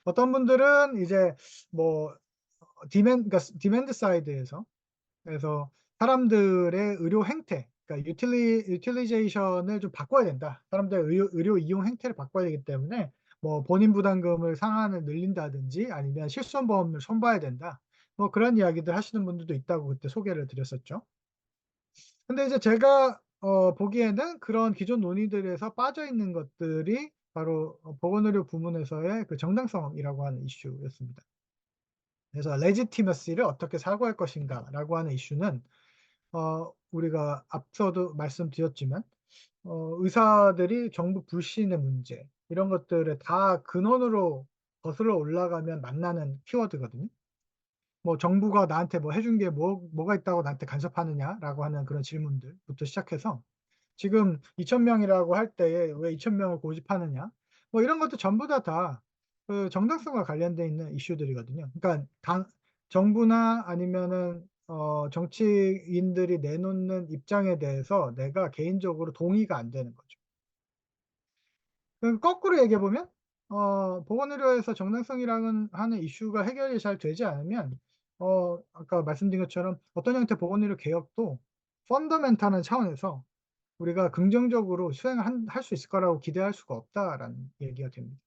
Speaker 1: 어떤 분들은 이제 뭐 그러니까 디맨드 사이드에서, 그래서 사람들의 의료 행태, 그러니까 유틸리제이션을 좀 바꿔야 된다. 사람들의 의료 이용 행태를 바꿔야 되기 때문에 뭐 본인 부담금을 상한을 늘린다든지 아니면 실손보험을 손봐야 된다. 뭐 그런 이야기들 하시는 분들도 있다고 그때 소개를 드렸었죠. 근데 이제 제가 보기에는 그런 기존 논의들에서 빠져 있는 것들이 바로 보건의료 부문에서의 그 정당성이라고 하는 이슈였습니다. 그래서 legitimacy를 어떻게 사고할 것인가라고 하는 이슈는 우리가 앞서도 말씀드렸지만 의사들이 정부 불신의 문제 이런 것들을 다 근원으로 거슬러 올라가면 만나는 키워드거든요. 뭐 "정부가 나한테 뭐 해준 게 뭐가 있다고 나한테 간섭하느냐?"라고 하는 그런 질문들부터 시작해서 지금 2,000 명이라고 할 때에 "왜 2,000 명을 고집하느냐?" 뭐 이런 것도 전부 다 그 정당성과 관련돼 있는 이슈들이거든요. 그러니까 당 정부나 아니면은 정치인들이 내놓는 입장에 대해서 내가 개인적으로 동의가 안 되는 거죠. 그럼 거꾸로 얘기해 보면 보건의료에서 정당성이라는 하는 이슈가 해결이 잘 되지 않으면 아까 말씀드린 것처럼 어떤 형태의 보건의료 개혁도 펀더멘탈한 차원에서 우리가 긍정적으로 수행을 할 수 있을 거라고 기대할 수가 없다라는 얘기가 됩니다.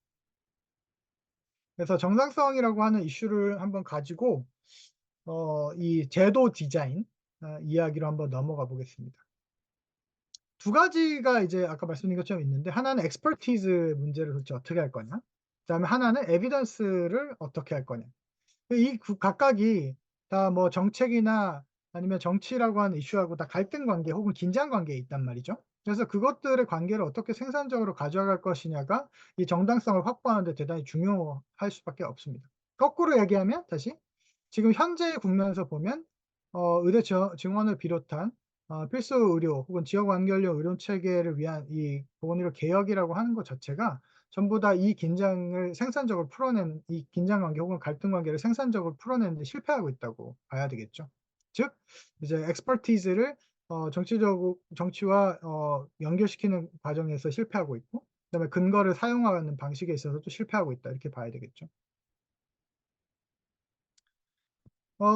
Speaker 1: 그래서 정당성이라고 하는 이슈를 한번 가지고 이 제도 디자인 이야기로 한번 넘어가 보겠습니다. 두 가지가 이제 아까 말씀드린 것처럼 있는데 하나는 expertise 문제를 도대체 어떻게 할 거냐, 그다음에 하나는 evidence를 어떻게 할 거냐. 이 각각이 다 뭐 정책이나 아니면 정치라고 하는 이슈하고 다 갈등 관계 혹은 긴장 관계에 있단 말이죠. 그래서 그것들의 관계를 어떻게 생산적으로 가져갈 것이냐가 이 정당성을 확보하는 데 대단히 중요할 수밖에 없습니다. 거꾸로 얘기하면 다시 지금 현재의 국면에서 보면 의대 증원을 비롯한 필수 의료 혹은 지역 완결력 의료 체계를 위한 이 보건의료 개혁이라고 하는 것 자체가 전부 다 이 긴장을 생산적으로 풀어낸 이 긴장 관계 혹은 갈등 관계를 생산적으로 풀어내는 데 실패하고 있다고 봐야 되겠죠. 즉 이제 expertise를 정치와 연결시키는 과정에서 실패하고 있고 그다음에 근거를 사용하는 방식에 있어서도 실패하고 있다 이렇게 봐야 되겠죠.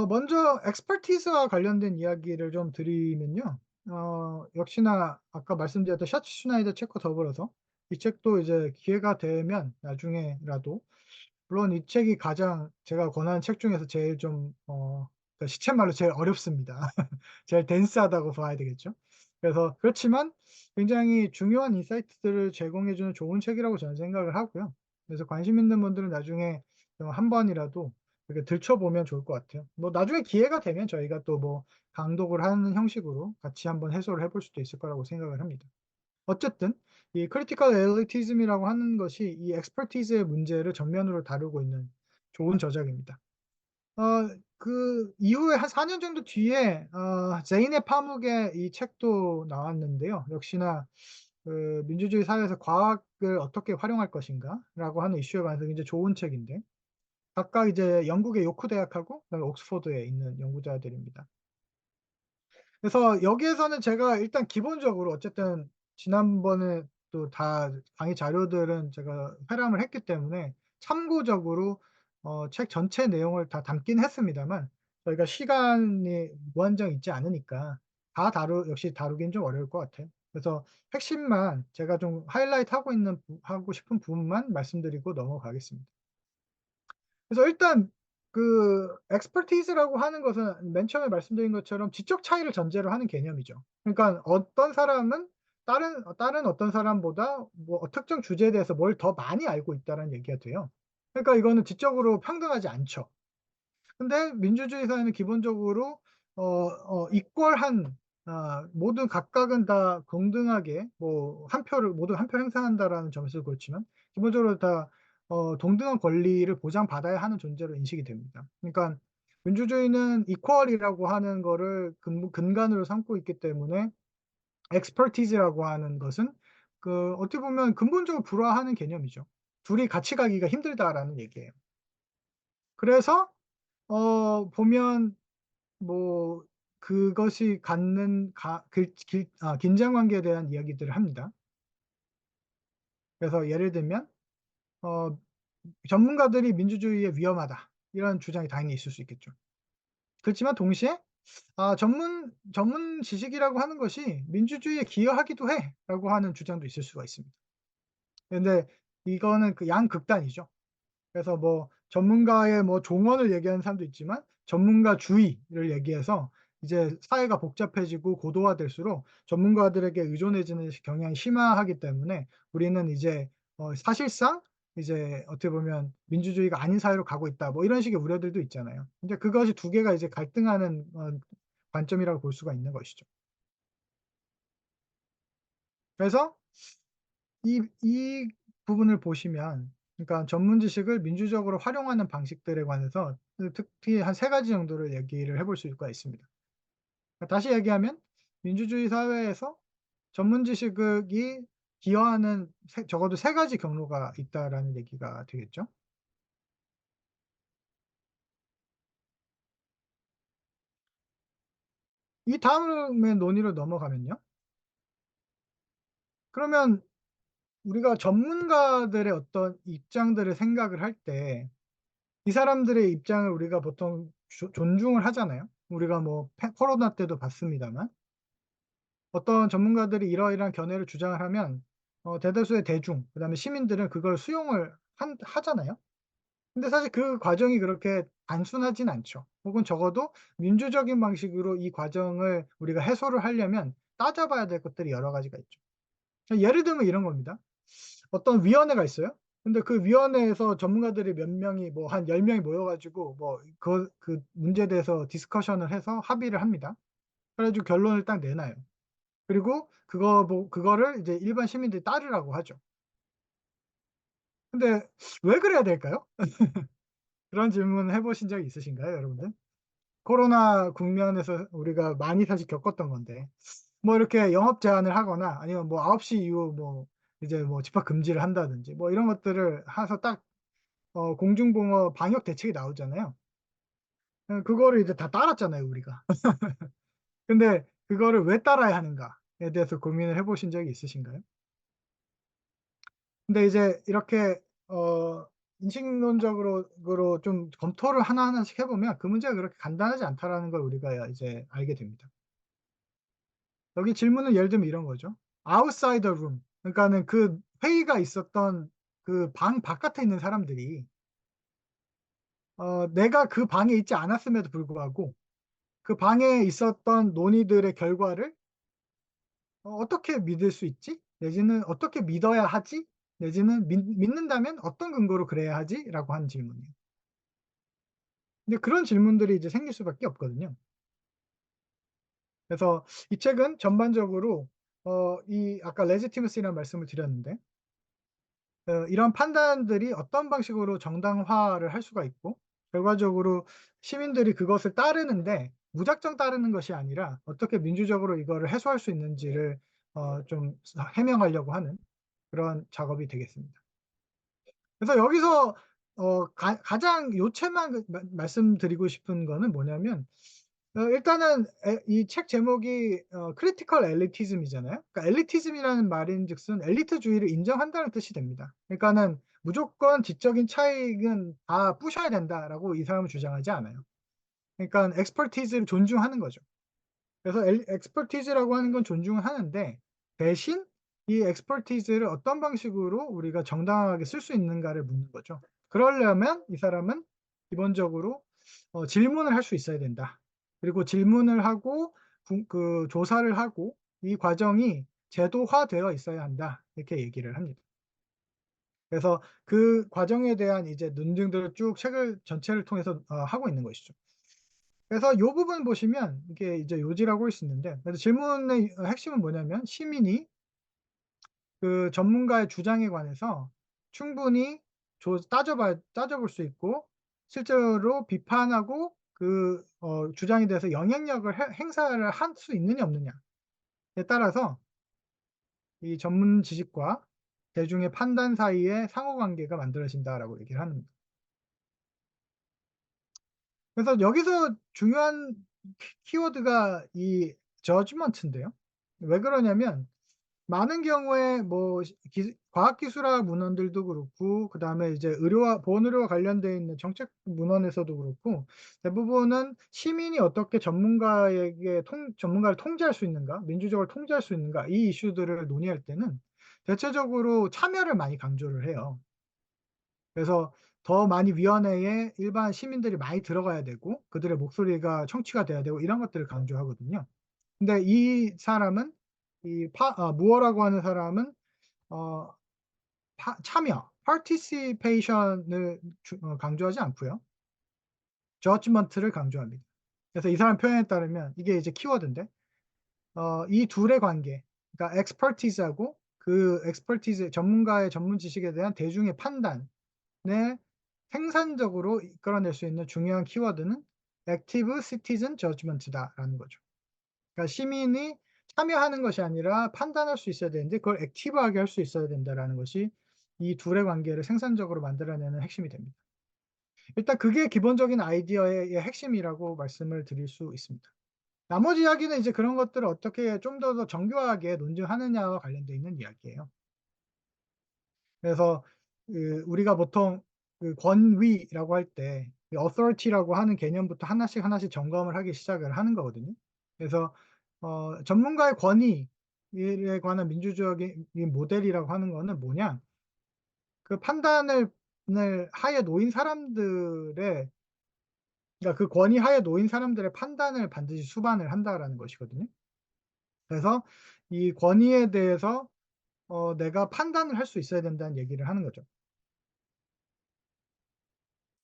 Speaker 1: 먼저 expertise와 관련된 이야기를 좀 드리면요. 역시나 아까 말씀드렸던 샤츠슈나이더 책과 더불어서 이 책도 이제 기회가 되면 나중에라도 물론 이 책이 가장 제가 권하는 책 중에서 제일 좀 그 시쳇말로 제일 어렵습니다. 제일 덴스하다고 봐야 되겠죠. 그래서 그렇지만 굉장히 중요한 인사이트들을 제공해 주는 좋은 책이라고 저는 생각을 하고요. 그래서 관심 있는 분들은 나중에 한 번이라도 이렇게 들춰보면 좋을 것 같아요. 뭐 나중에 기회가 되면 저희가 또 뭐 강독을 하는 형식으로 같이 한번 해소를 해볼 수도 있을 거라고 생각을 합니다. 어쨌든 이 크리티컬 엘리티즘이라고 하는 것이 이 expertise의 문제를 정면으로 다루고 있는 좋은 저작입니다. 그 이후에 한 4년 정도 뒤에 제인의 파묵의 이 책도 나왔는데요. 역시나 그 민주주의 사회에서 과학을 어떻게 활용할 것인가라고 하는 이슈에 관해서 굉장히 좋은 책인데 각각 이제 영국의 요크 대학하고 그다음에 옥스퍼드에 있는 연구자들입니다. 그래서 여기에서는 제가 일단 기본적으로 어쨌든 지난번에 또 다 강의 자료들은 제가 회람을 했기 때문에 참고적으로 책 전체 내용을 다 담긴 했습니다만 저희가 시간이 무한정 있지 않으니까 다 역시 다루긴 좀 어려울 것 같아요. 그래서 핵심만 제가 좀 하이라이트 하고 싶은 부분만 말씀드리고 넘어가겠습니다. 그래서 일단 그 expertise라고 하는 것은 맨 처음에 말씀드린 것처럼 지적 차이를 전제로 하는 개념이죠. 그러니까 어떤 사람은 다른 어떤 사람보다 뭐 특정 주제에 대해서 뭘 더 많이 알고 있다라는 얘기가 돼요. 그러니까 이거는 지적으로 평등하지 않죠. 근데 민주주의 사회는 기본적으로 이퀄한 모든 각각은 다 동등하게 뭐 한 표를 모두 한 표 행사한다라는 점에서 그렇지만 기본적으로 다 동등한 권리를 보장받아야 하는 존재로 인식이 됩니다. 그러니까 민주주의는 이퀄이라고 하는 거를 근간으로 삼고 있기 때문에 expertise라고 하는 것은 그 어떻게 보면 근본적으로 불화하는 개념이죠. "둘이 같이 가기가 힘들다."라는 얘기예요. 그래서 보면 뭐 그것이 갖는 긴장 관계에 대한 이야기들을 합니다. 그래서 예를 들면 어 전문가들이 "민주주의에 위험하다." 이런 주장이 당연히 있을 수 있겠죠. 그렇지만 동시에 전문 지식이라고 하는 것이 민주주의에 기여하기도 해."라고 하는 주장도 있을 수가 있습니다. 근데 이거는 그 양극단이죠. 그래서 뭐 전문가의 뭐 종언을 얘기하는 사람도 있지만 전문가주의를 얘기해서 이제 사회가 복잡해지고 고도화될수록 전문가들에게 의존해지는 경향이 심화하기 때문에 우리는 이제 사실상 이제 어떻게 보면 '민주주의가 아닌 사회로 가고 있다.' 뭐 이런 식의 우려들도 있잖아요. 근데 그것이 두 개가 이제 갈등하는 관점이라고 볼 수가 있는 것이죠. 그래서 이 부분을 보시면 그러니까 전문 지식을 민주적으로 활용하는 방식들에 관해서 특히 한 세 가지 정도를 얘기를 해볼 수가 있습니다. 그러니까 다시 얘기하면 민주주의 사회에서 전문 지식이 기여하는 적어도 세 가지 경로가 있다라는 얘기가 되겠죠. 이 다음의 논의로 넘어가면요. 그러면 우리가 전문가들의 어떤 입장들을 생각을 할 때 이 사람들의 입장을 우리가 보통 존중을 하잖아요. 우리가 뭐 코로나 때도 봤습니다만 어떤 전문가들이 이러이러한 견해를 주장을 하면 대다수의 대중 그다음에 시민들은 그걸 수용을 하잖아요. 근데 사실 그 과정이 그렇게 단순하진 않죠. 혹은 적어도 민주적인 방식으로 이 과정을 우리가 해소를 하려면 따져봐야 될 것들이 여러 가지가 있죠. 예를 들면 이런 겁니다. 어떤 위원회가 있어요. 근데 그 위원회에서 전문가들이 몇 명이 뭐 한 10 명이 모여 가지고 뭐 그 문제에 대해서 디스커션을 해서 합의를 합니다. 그래 가지고 결론을 딱 내놔요. 그리고 그거를 이제 일반 시민들이 따르라고 하죠. 근데 왜 그래야 될까요? 그런 질문 해 보신 적 있으신가요, 여러분들? 코로나 국면에서 우리가 많이 사실 겪었던 건데 뭐 이렇게 영업 제한을 하거나 아니면 뭐 9시 이후 뭐 이제 뭐 집합 금지를 한다든지 뭐 이런 것들을 해서 딱 공중보건 방역 대책이 나오잖아요. 그거를 이제 다 따랐잖아요, 우리가. 근데 그거를 왜 따라야 하는가에 대해서 고민을 해 보신 적이 있으신가요? 근데 이제 이렇게 어 인식론적으로 좀 검토를 하나하나씩 해 보면 '그 문제가 그렇게 간단하지 않다.'라는 걸 우리가 이제 알게 됩니다. 여기 질문은 예를 들면 이런 거죠. outside the room 그러니까는 그 회의가 있었던 그 방 바깥에 있는 사람들이 내가 그 방에 있지 않았음에도 불구하고 그 방에 있었던 논의들의 결과를 어떻게 믿을 수 있지? 내지는 어떻게 믿어야 하지? 내지는 믿는다면 어떤 근거로 그래야 하지?'라고 하는 질문이에요. 근데 그런 질문들이 이제 생길 수밖에 없거든요. 그래서 이 책은 전반적으로 이 아까 legitimacy라는 말씀을 드렸는데 이런 판단들이 어떤 방식으로 정당화를 할 수가 있고 결과적으로 시민들이 그것을 따르는데 무작정 따르는 것이 아니라 어떻게 민주적으로 이거를 해소할 수 있는지를 좀 해명하려고 하는 그런 작업이 되겠습니다. 그래서 여기서 가장 요체만 말씀드리고 싶은 거는 뭐냐면 일단은 이 책 제목이 critical elitism이잖아요. 그러니까 엘리티즘이라는 말인즉슨 엘리트주의를 인정한다는 뜻이 됩니다. 그러니까는 무조건 지적인 차익은 다 부셔야 된다라고 이 사람은 주장하지 않아요. 그러니깐 expertise를 존중하는 거죠. 그래서 expertise라고 하는 건 존중을 하는데 대신 이 expertise를 어떤 방식으로 우리가 정당하게 쓸 수 있는가를 묻는 거죠. 그러려면 이 사람은 기본적으로 질문을 할 수 있어야 된다. 그리고 질문을 하고 조사를 하고 이 과정이 제도화되어 있어야 한다. 이렇게 얘기를 합니다. 그래서 그 과정에 대한 이제 논증들을 쭉 책을 전체를 통해서 하고 있는 것이죠. 그래서 요 부분 보시면 이게 이제 요지라고 할 수 있는데 그래서 질문의 핵심은 뭐냐면 시민이 그 전문가의 주장에 관해서 충분히 따져볼 수 있고 실제로 비판하고 그 주장에 대해서 영향력을 행사를 할 수 있느냐 없느냐에 따라서 이 전문 지식과 대중의 판단 사이에 상호관계가 만들어진다라고 얘기를 하는 그래서 여기서 중요한 키워드가 이 judgment인데요. 왜 그러냐면 많은 경우에 뭐 과학 기술학 문헌들도 그렇고 그다음에 이제 의료와 보건 의료와 관련되어 있는 정책 문헌에서도 그렇고 대부분은 시민이 어떻게 전문가를 통제할 수 있는가, 민주적으로 통제할 수 있는가 이 이슈들을 논의할 때는 대체적으로 참여를 많이 강조를 해요. 그래서 더 많이 위원회에 일반 시민들이 많이 들어가야 되고 그들의 목소리가 청취가 돼야 되고 이런 것들을 강조하거든요. 근데 이 사람은 무어라고 하는 사람은 어 참여 participation을 강조하지 않고요. judgment를 강조합니다. 그래서 이 사람 표현에 따르면 이게 이제 키워드인데 이 둘의 관계 그러니까 expertise하고 그 expertise 전문가의 전문 지식에 대한 대중의 판단을 생산적으로 이끌어낼 수 있는 중요한 키워드는 active citizen judgment다라는 거죠. 그러니까 시민이 참여하는 것이 아니라 판단할 수 있어야 되는데 그걸 액티브하게 할 수 있어야 된다라는 것이 이 둘의 관계를 생산적으로 만들어내는 핵심이 됩니다. 일단 그게 기본적인 아이디어의 핵심이라고 말씀을 드릴 수 있습니다. 나머지 이야기는 이제 그런 것들을 어떻게 좀 더 정교하게 논증하느냐와 관련돼 있는 이야기예요. 그래서 우리가 보통 권위라고 할 때 authority라고 하는 개념부터 하나씩 하나씩 점검을 하기 시작을 하는 거거든요. 그래서 전문가의 권위에 관한 민주적인 이 모델이라고 하는 거는 뭐냐? 그 판단을 하에 놓인 사람들의 그러니까 그 권위 하에 놓인 사람들의 판단을 반드시 수반을 한다라는 것이거든요. 그래서 이 권위에 대해서 내가 판단을 할 수 있어야 된다는 얘기를 하는 거죠.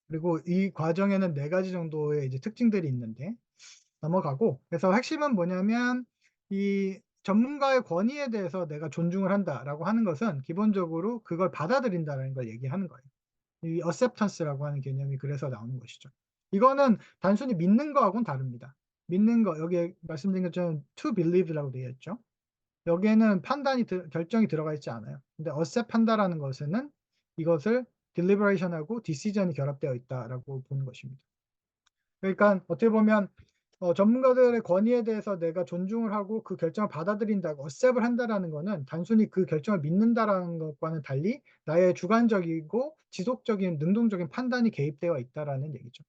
Speaker 1: 그리고 이 과정에는 4 가지 정도의 이제 특징들이 있는데 넘어가고 그래서 핵심은 뭐냐면 이 전문가의 권위에 대해서 내가 존중을 한다라고 하는 것은 기본적으로 그걸 받아들인다라는 걸 얘기하는 거예요. 이 acceptance라고 하는 개념이 그래서 나오는 것이죠. 이거는 단순히 믿는 거하고는 다릅니다. 믿는 거 여기에 말씀드린 것처럼 to believe라고 되어 있죠. 여기에는 판단이 결정이 들어가 있지 않아요. 근데 accept 한다라는 것에는 이것을 deliberation하고 decision이 결합되어 있다라고 보는 것입니다. 그러니까 어떻게 보면 전문가들의 권위에 대해서 내가 존중을 하고 그 결정을 받아들인다고 accept을 한다라는 거는 단순히 그 결정을 믿는다라는 것과는 달리 나의 주관적이고 지속적인 능동적인 판단이 개입되어 있다라는 얘기죠.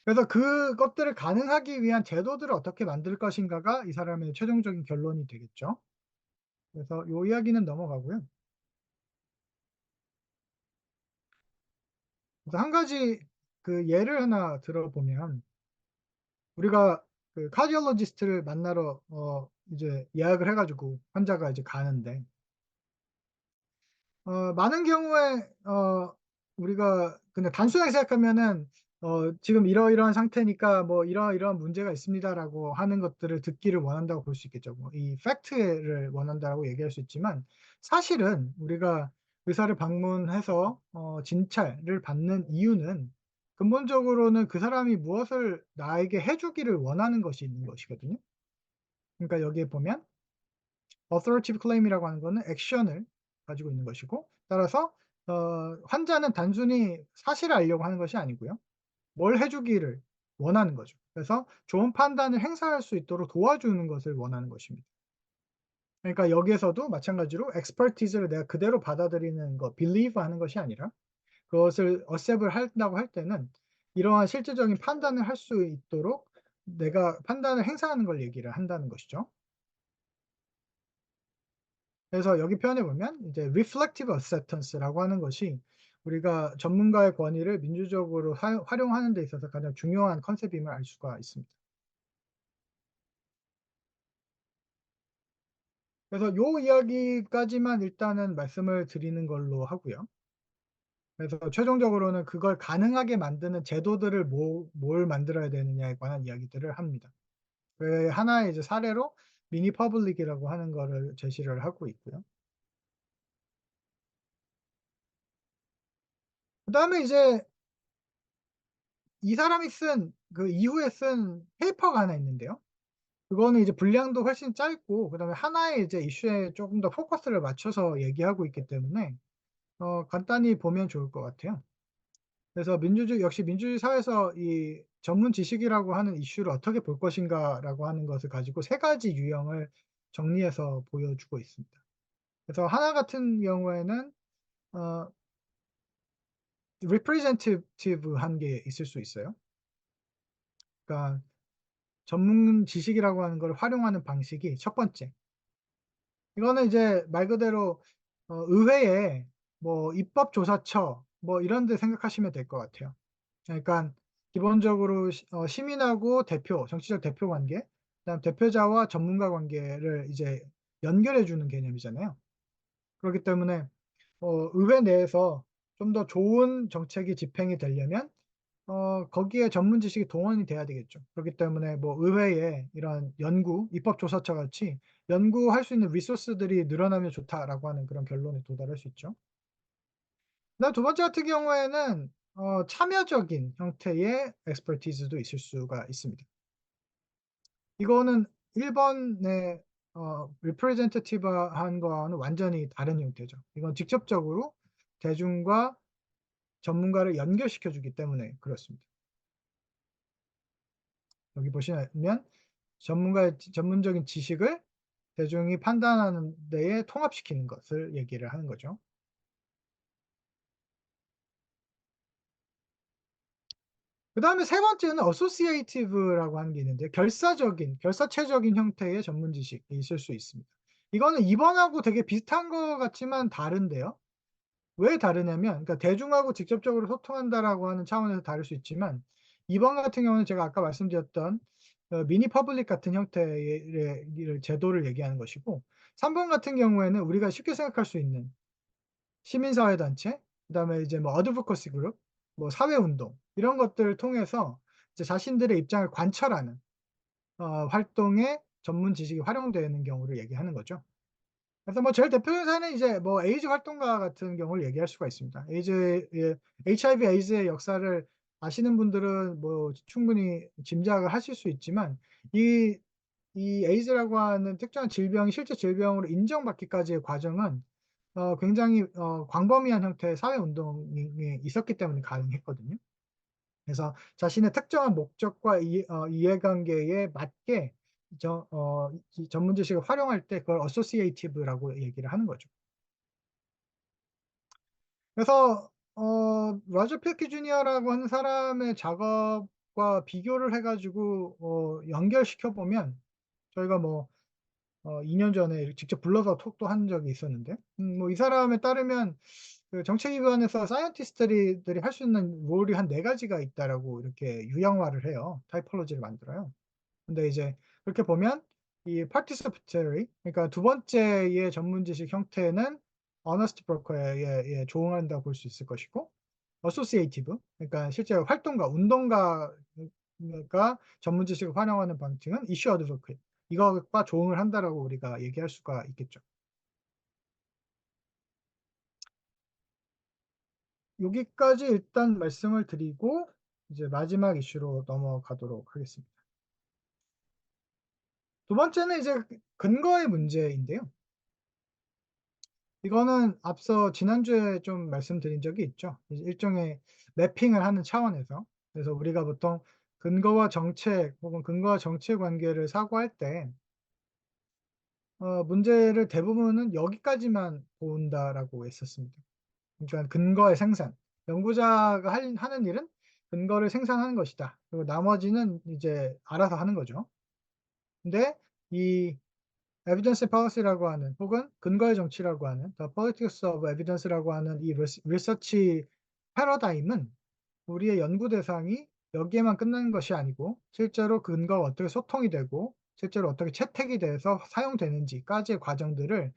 Speaker 1: 그래서 그것들을 가능하기 위한 제도들을 어떻게 만들 것인가가 이 사람의 최종적인 결론이 되겠죠. 그래서 요 이야기는 넘어가고요. 그래서 한 가지 예를 하나 들어보면 우리가 카디올로지스트를 만나러 이제 예약을 해 가지고 환자가 이제 가는데 많은 경우에 우리가 그냥 단순하게 생각하면은 "지금 이러이러한 상태니까 뭐 이러이러한 문제가 있습니다."라고 하는 것들을 듣기를 원한다고 볼 수 있겠죠. 뭐 이 팩트를 원한다고 얘기할 수 있지만 사실은 우리가 의사를 방문해서 진찰을 받는 이유는 근본적으로는 그 사람이 무엇을 나에게 해 주기를 원하는 것이 있는 것이거든요. 그러니까 여기에 보면 authoritative claim이라고 하는 거는 액션을 가지고 있는 것이고 따라서 환자는 단순히 사실을 알려고 하는 것이 아니고요. 뭘 해 주기를 원하는 거죠. 그래서 좋은 판단을 행사할 수 있도록 도와주는 것을 원하는 것입니다. 그러니까 여기에서도 마찬가지로 expertise를 내가 그대로 받아들이는 것 believe 하는 것이 아니라 그것을 accept을 한다고 할 때는 이러한 실질적인 판단을 할 수 있도록 내가 판단을 행사하는 걸 얘기를 한다는 것이죠. 그래서 여기 표현해 보면 이제 reflective acceptance라고 하는 것이 우리가 전문가의 권위를 민주적으로 활용하는 데 있어서 가장 중요한 컨셉임을 알 수가 있습니다. 그래서 요 이야기까지만 일단은 말씀을 드리는 걸로 하고요. 그래서 최종적으로는 그걸 가능하게 만드는 제도들을 뭘 만들어야 되느냐에 관한 이야기들을 합니다. 그 하나의 이제 사례로 미니 퍼블릭이라고 하는 거를 제시를 하고 있고요. 그다음에 이제 이 사람이 쓴 이후에 쓴 페이퍼가 하나 있는데요. 그거는 이제 분량도 훨씬 짧고 그다음에 하나의 이제 이슈에 쪼금 더 포커스를 맞춰서 얘기하고 있기 때문에 간단히 보면 좋을 것 같아요. 그래서 역시 민주주의 사회에서 이 전문 지식이라고 하는 이슈를 어떻게 볼 것인가라고 하는 것을 가지고 3 가지 유형을 정리해서 보여주고 있습니다. 그래서 하나 같은 경우에는 어 representative한 게 있을 수 있어요. 그러니까 전문 지식이라고 하는 걸 활용하는 방식이 첫 번째 이거는 이제 말 그대로 의회에 뭐 입법조사처 뭐 이런 데 생각하시면 될 것 같아요. 그러니까 기본적으로 시민하고 대표, 정치적 대표 관계, 그다음 대표자와 전문가 관계를 이제 연결해 주는 개념이잖아요. 그렇기 때문에 의회 내에서 좀 더 좋은 정책이 집행이 되려면 거기에 전문 지식이 동원이 돼야 되겠죠. 그렇기 때문에 뭐 의회에 이런 연구, 입법조사처 같이 연구할 수 있는 리소스들이 늘어나면 좋다라고 하는 그런 결론에 도달할 수 있죠. 그다음 두 번째 같은 경우에는 참여적인 형태의 expertise도 있을 수가 있습니다. 이거는 1 번의 representative한 거와는 완전히 다른 형태죠. 이건 직접적으로 대중과 전문가를 연결시켜 주기 때문에 그렇습니다. 여기 보시면 전문가의 전문적인 지식을 대중이 판단하는 데에 통합시키는 것을 얘기를 하는 거죠. 그다음에 세 번째는 associative라고 하는 게 있는데 결사체적인 형태의 전문 지식이 있을 수 있습니다. 이거는 2 번하고 되게 비슷한 것 같지만 다른데요. 왜 다르냐면 그러니까 대중하고 직접적으로 소통한다라고 하는 차원에서 다를 수 있지만 2번 같은 경우는 제가 아까 말씀드렸던 미니 퍼블릭 같은 형태의 제도를 얘기하는 것이고 3번 같은 경우에는 우리가 쉽게 생각할 수 있는 시민사회 단체, 그다음에 이제 뭐 어드보커시 그룹, 뭐 사회 운동 이런 것들을 통해서 이제 자신들의 입장을 관철하는 활동에 전문 지식이 활용되는 경우를 얘기하는 거죠. 그래서 뭐 제일 대표적인 사례는 이제 뭐 에이즈 활동가 같은 경우를 얘기할 수가 있습니다. HIV 에이즈의 역사를 아시는 분들은 뭐 충분히 짐작을 하실 수 있지만 이 에이즈라고 하는 특정한 질병이 실제 질병으로 인정받기까지의 과정은 굉장히 광범위한 형태의 사회 운동이 있었기 때문에 가능했거든요. 그래서 자신의 특정한 목적과 이해관계에 맞게 이 전문 지식을 활용할 때 그걸 associative라고 얘기를 하는 거죠. 그래서 로저 필키 주니어라고 하는 사람의 작업과 비교를 해 가지고 연결시켜 보면 저희가 뭐 2년 전에 직접 불러서 톡도 한 적이 있었는데 뭐 이 사람에 따르면 그 정책기관에서 사이언티스트들이 할 수 있는 롤이 한 4 가지가 있다라고 이렇게 유형화를 해요. 타이포로지를 만들어요. 근데 이제 그렇게 보면 이 participatory 그러니까 두 번째의 전문 지식 형태는 honest broker에 조응한다고 볼 수 있을 것이고 associative 그러니까 실제로 활동가, 운동가가 전문 지식을 활용하는 방식은 issue advocate 이것과 조응을 한다라고 우리가 얘기할 수가 있겠죠. 여기까지 일단 말씀을 드리고 이제 마지막 이슈로 넘어가도록 하겠습니다. 두 번째는 이제 근거의 문제인데요. 이거는 앞서 지난주에 좀 말씀드린 적이 있죠. 이제 일종의 매핑을 하는 차원에서. 그래서 우리가 보통 근거와 정책 혹은 근거와 정치의 관계를 사고할 때 문제를 대부분은 여기까지만 본다라고 했었습니다. 그러니까 근거의 생산. 연구자가 하는 일은 근거를 생산하는 것이다. 그리고 나머지는 이제 알아서 하는 거죠. 근데 이 evidence policy라고 하는 혹은 근거의 정치라고 하는 the politics of evidence라고 하는 이 리서치 패러다임은 우리의 연구 대상이 여기에만 끝나는 것이 아니고 실제로 근거가 어떻게 소통이 되고 실제로 어떻게 채택이 돼서 사용되는지까지의 과정들을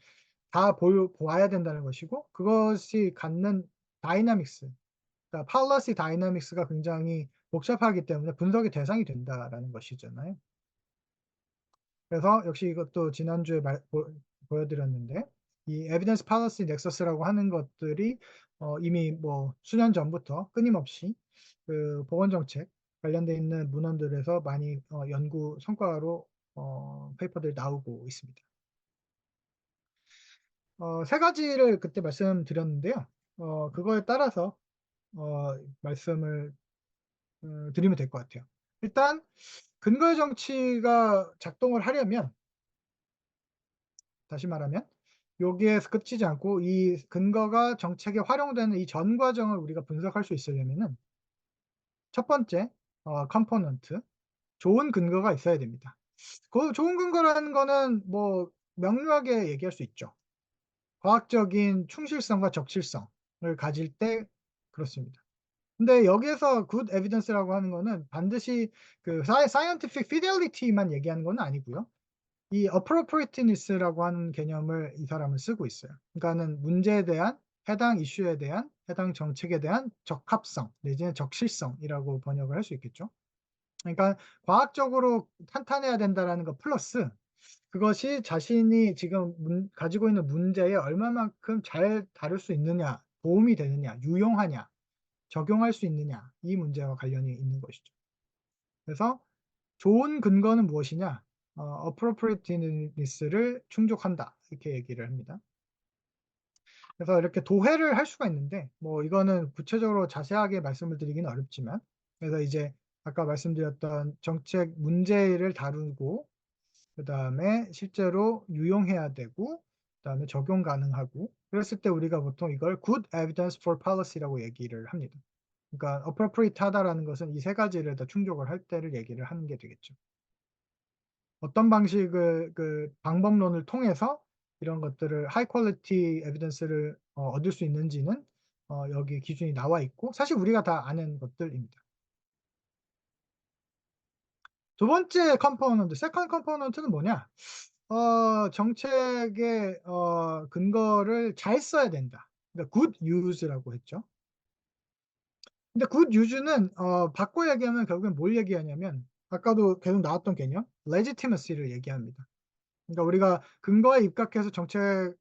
Speaker 1: 다 보아야 된다는 것이고 그것이 갖는 다이나믹스 그러니까 policy dynamics가 굉장히 복잡하기 때문에 분석의 대상이 된다라는 것이잖아요. 그래서 역시 이것도 지난주에 보여 드렸는데 이 evidence policy nexus라고 하는 것들이 이미 뭐 수년 전부터 끊임없이 그 보건 정책 관련돼 있는 문헌들에서 많이 연구 성과로 페이퍼들이 나오고 있습니다. 3 가지를 그때 말씀드렸는데요. 그거에 따라서 말씀을 드리면 될 것 같아요. 일단 근거의 정치가 작동을 하려면 다시 말하면 여기에서 그치지 않고 이 근거가 정책에 활용되는 이 전 과정을 우리가 분석할 수 있으려면은 첫 번째 컴포넌트 좋은 근거가 있어야 됩니다. 그 좋은 근거라는 거는 뭐 명료하게 얘기할 수 있죠. 과학적인 충실성과 적실성을 가질 때 그렇습니다. 근데 여기에서 good evidence라고 하는 거는 반드시 그 scientific fidelity만 얘기하는 건 아니고요. 이 appropriateness라고 하는 개념을 이 사람은 쓰고 있어요. 그러니까는 문제에 대한 해당 이슈에 대한 해당 정책에 대한 적합성 내지는 적실성이라고 번역을 할 수 있겠죠. 그러니까 과학적으로 탄탄해야 된다라는 거 플러스 그것이 자신이 지금 가지고 있는 문제에 얼마만큼 잘 다룰 수 있느냐, 도움이 되느냐, 유용하냐, 적용할 수 있느냐 이 문제와 관련이 있는 것이죠. 그래서 좋은 근거는 무엇이냐? appropriateness를 충족한다. 이렇게 얘기를 합니다. 그래서 이렇게 도해를 할 수가 있는데 뭐 이거는 구체적으로 자세하게 말씀을 드리기는 어렵지만 그래서 이제 아까 말씀드렸던 정책 문제를 다루고 그다음에 실제로 유용해야 되고 그다음에 적용 가능하고 그랬을 때 우리가 보통 이걸 good evidence for policy라고 얘기를 합니다. 그러니까 appropriate하다라는 것은 이 세 가지를 다 충족을 할 때를 얘기를 하는 게 되겠죠. 어떤 방식을 그 방법론을 통해서 이런 것들을 high quality evidence를 얻을 수 있는지는 여기 기준이 나와 있고 사실 우리가 다 아는 것들입니다. 두 번째 컴포넌트, 세컨드 컴포넌트는 뭐냐? 정책의 근거를 잘 써야 된다. 그러니까 good use라고 했죠. 근데 good use는 바꿔 얘기하면 결국엔 뭘 얘기하냐면 아까도 계속 나왔던 개념 legitimacy를 얘기합니다. 그러니까 우리가 근거에 입각해서 정책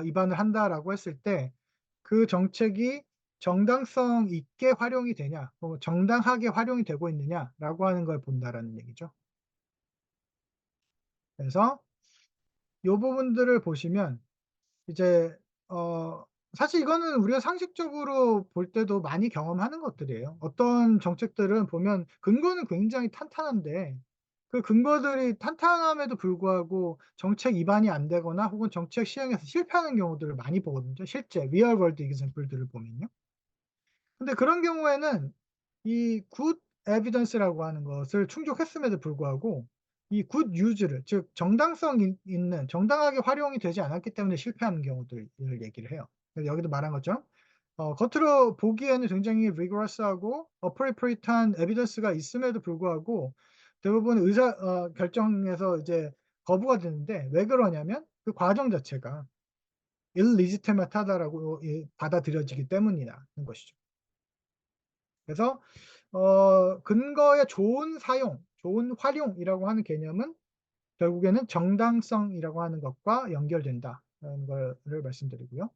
Speaker 1: 입안을 한다라고 했을 때 그 정책이 정당성 있게 활용이 되냐, 정당하게 활용이 되고 있느냐라고 하는 걸 본다라는 얘기죠. 그래서 요 부분들을 보시면 이제 사실 이거는 우리가 상식적으로 볼 때도 많이 경험하는 것들이에요. 어떤 정책들은 보면 근거는 굉장히 탄탄한데 그 근거들이 탄탄함에도 불구하고 정책 입안이 안 되거나 혹은 정책 시행에서 실패하는 경우들을 많이 보거든요. 실제 리얼 월드 example들을 보면요. 근데 그런 경우에는 이 good evidence라고 하는 것을 충족했음에도 불구하고 이 good use를 즉 정당성 있는 정당하게 활용이 되지 않았기 때문에 실패하는 경우들을 얘기를 해요. 그래서 여기도 말한 것처럼 겉으로 보기에는 굉장히 rigorous하고 appropriate한 evidence가 있음에도 불구하고 대부분 결정에서 이제 거부가 되는데 왜 그러냐면 그 과정 자체가 illegitimate하다라고 받아들여지기 때문이라는 것이죠. 그래서 근거의 좋은 사용, 좋은 활용이라고 하는 개념은 결국에는 정당성이라고 하는 것과 연결된다라는 거를 말씀드리고요.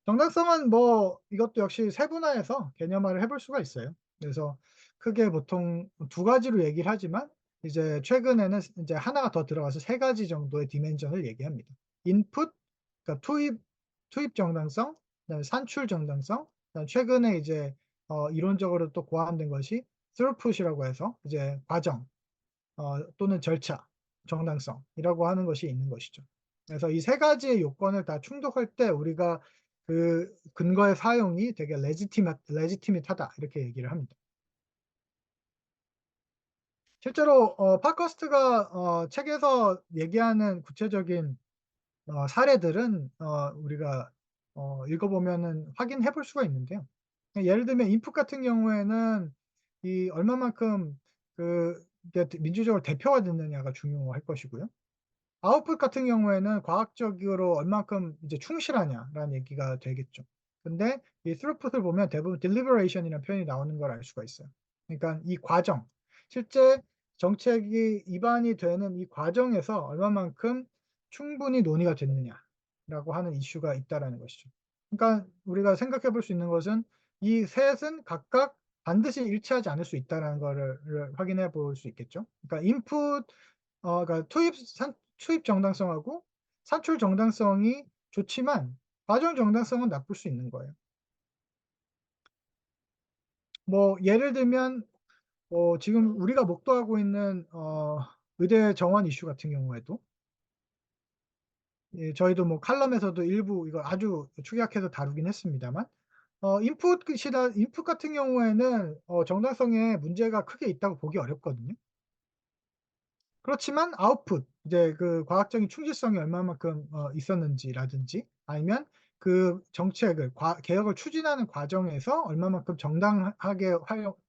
Speaker 1: 정당성은 뭐 이것도 역시 세분화해서 개념화를 해볼 수가 있어요. 그래서 크게 보통 두 가지로 얘기를 하지만 이제 최근에는 이제 하나가 더 들어가서 세 가지 정도의 디멘전을 얘기합니다. 인풋, 그러니까 투입 정당성, 그다음에 산출 정당성, 그다음에 최근에 이제 이론적으로 또 고안된 것이 throughput이라고 해서 이제 과정 또는 절차, 정당성이라고 하는 것이 있는 것이죠. 그래서 이 세 가지의 요건을 다 충족할 때 우리가 그 근거의 사용이 되게 legitimate하다 이렇게 얘기를 합니다. 실제로 파커스트가 책에서 얘기하는 구체적인 사례들은 우리가 읽어보면은 확인해 볼 수가 있는데요. 예를 들면 인풋 같은 경우에는 이 얼마만큼 이게 민주적으로 대표가 됐느냐가 중요할 것이고요. 아웃풋 같은 경우에는 과학적으로 얼만큼 이제 충실하냐라는 얘기가 되겠죠. 근데 이 throughput을 보면 대부분 deliberation이라는 표현이 나오는 걸 알 수가 있어요. 그러니까 이 과정, 실제 정책이 입안이 되는 이 과정에서 얼마만큼 충분히 논의가 됐느냐라고 하는 이슈가 있다라는 것이죠. 그러니까 우리가 생각해 볼 수 있는 것은 이 셋은 각각 반드시 일치하지 않을 수 있다라는 거를 확인해 볼 수 있겠죠. 그러니까 인풋 그러니까 투입 정당성하고 산출 정당성이 좋지만 과정 정당성은 나쁠 수 있는 거예요. 뭐 예를 들면 지금 우리가 목도하고 있는 의대 정원 이슈 같은 경우에도 예 저희도 뭐 칼럼에서도 일부 이거 아주 축약해서 다루긴 했습니다만 인풋 같은 경우에는 정당성에 문제가 크게 있다고 보기 어렵거든요. 그렇지만 아웃풋 이제 그 과학적인 충실성이 얼마만큼 있었는지라든지 아니면 그 정책을 개혁을 추진하는 과정에서 얼마만큼 정당하게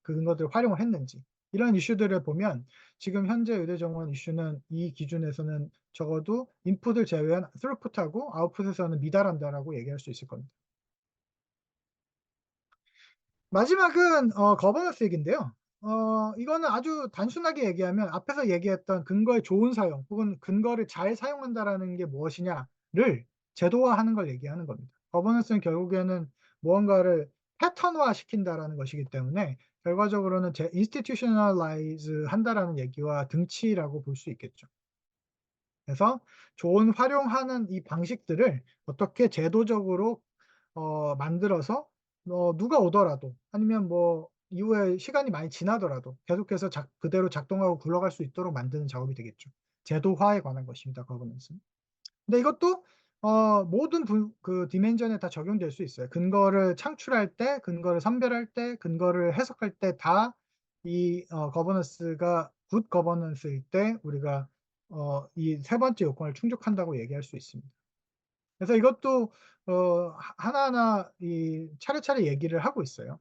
Speaker 1: 그것들을 활용을 했는지 이런 이슈들을 보면 지금 현재 의대 정원 이슈는 이 기준에서는 적어도 인풋을 제외한 throughput하고 아웃풋에서는 미달한다라고 얘기할 수 있을 겁니다. 마지막은 거버넌스 얘기인데요. 이거는 아주 단순하게 얘기하면 앞에서 얘기했던 근거의 좋은 사용 혹은 근거를 잘 사용한다라는 게 무엇이냐를 제도화하는 걸 얘기하는 겁니다. 거버넌스는 결국에는 무언가를 패턴화 시킨다라는 것이기 때문에 결과적으로는 institutionalize 한다라는 얘기와 등치라고 볼 수 있겠죠. 그래서 좋은 활용하는 이 방식들을 어떻게 제도적으로 만들어서 누가 오더라도 아니면 뭐 이후에 시간이 많이 지나더라도 계속해서 그대로 작동하고 굴러갈 수 있도록 만드는 작업이 되겠죠. 제도화에 관한 것입니다, 거버넌스는. 근데 이것도 모든 그 디멘전에 다 적용될 수 있어요. 근거를 창출할 때, 근거를 선별할 때, 근거를 해석할 때 다 이 거버넌스가 굿 거버넌스일 때 우리가 이 세 번째 요건을 충족한다고 얘기할 수 있습니다. 그래서 이것도 하나하나 이 차례차례 얘기를 하고 있어요.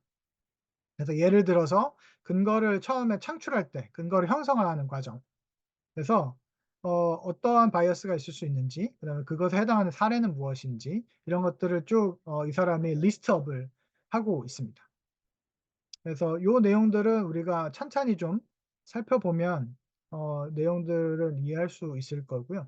Speaker 1: 그래서 예를 들어서 근거를 처음에 창출할 때 근거를 형성하는 과정. 그래서 어떠한 바이어스가 있을 수 있는지 그다음에 그것에 해당하는 사례는 무엇인지 이런 것들을 쭉 이 사람이 리스트업을 하고 있습니다. 그래서 요 내용들은 우리가 찬찬히 좀 살펴보면 내용들을 이해할 수 있을 거고요.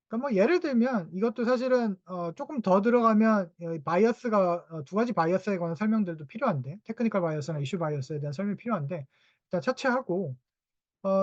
Speaker 1: 그러니까 뭐 예를 들면 이것도 사실은 쪼끔 더 들어가면 바이어스가 두 가지 바이어스에 관한 설명들도 필요한데 테크니컬 바이어스나 이슈 바이어스에 대한 설명이 필요한데 일단 차치하고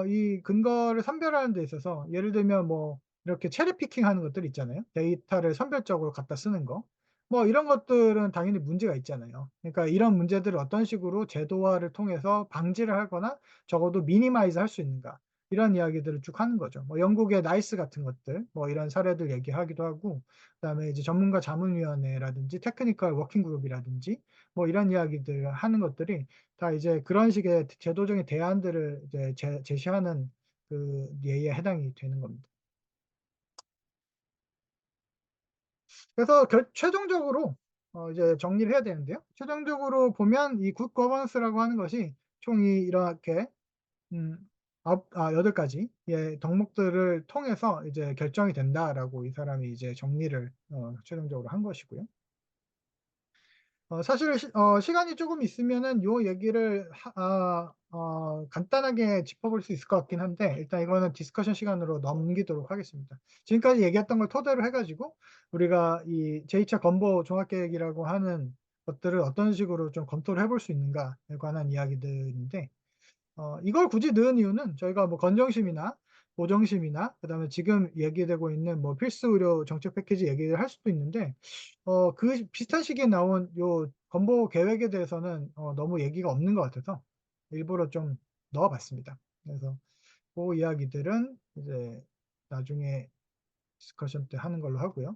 Speaker 1: 이 근거를 선별하는 데 있어서 예를 들면 뭐 이렇게 체리 피킹하는 것들 있잖아요. 데이터를 선별적으로 갖다 쓰는 거. 뭐 이런 것들은 당연히 문제가 있잖아요. 그러니까 이런 문제들을 어떤 식으로 제도화를 통해서 방지를 하거나 적어도 미니마이즈 할 수 있는가. 이런 이야기들을 쭉 하는 거죠. 뭐 영국의 나이스 같은 것들 뭐 이런 사례들 얘기하기도 하고 그다음에 이제 전문가 자문위원회라든지 테크니컬 워킹 그룹이라든지 뭐 이런 이야기들을 하는 것들이 다 이제 그런 식의 제도적인 대안들을 이제 제시하는 그 예에 해당이 되는 겁니다. 그래서 최종적으로 이제 정리를 해야 되는데요. 최종적으로 보면 이 굿 거버넌스라고 하는 것이 총 이렇게 음 8 가지의 덕목들을 통해서 이제 결정이 된다라고 이 사람이 이제 정리를 최종적으로 한 것이고요. 사실 시간이 조금 있으면은 요 얘기를 간단하게 짚어볼 수 있을 것 같긴 한데 일단 이거는 디스커션 시간으로 넘기도록 하겠습니다. 지금까지 얘기했던 걸 토대로 해 가지고 우리가 이 제2차 건보 종합계획이라고 하는 것들을 어떤 식으로 좀 검토를 해볼 수 있는가에 관한 이야기들인데 이걸 굳이 넣은 이유는 저희가 뭐 건정심이나 보정심이나 그다음에 지금 얘기되고 있는 뭐 필수 의료 정책 패키지 얘기를 할 수도 있는데 그 비슷한 시기에 나온 요 건보 계획에 대해서는 너무 얘기가 없는 것 같아서 일부러 좀 넣어 봤습니다. 그래서 고 이야기들은 이제 나중에 디스커션 때 하는 걸로 하고요.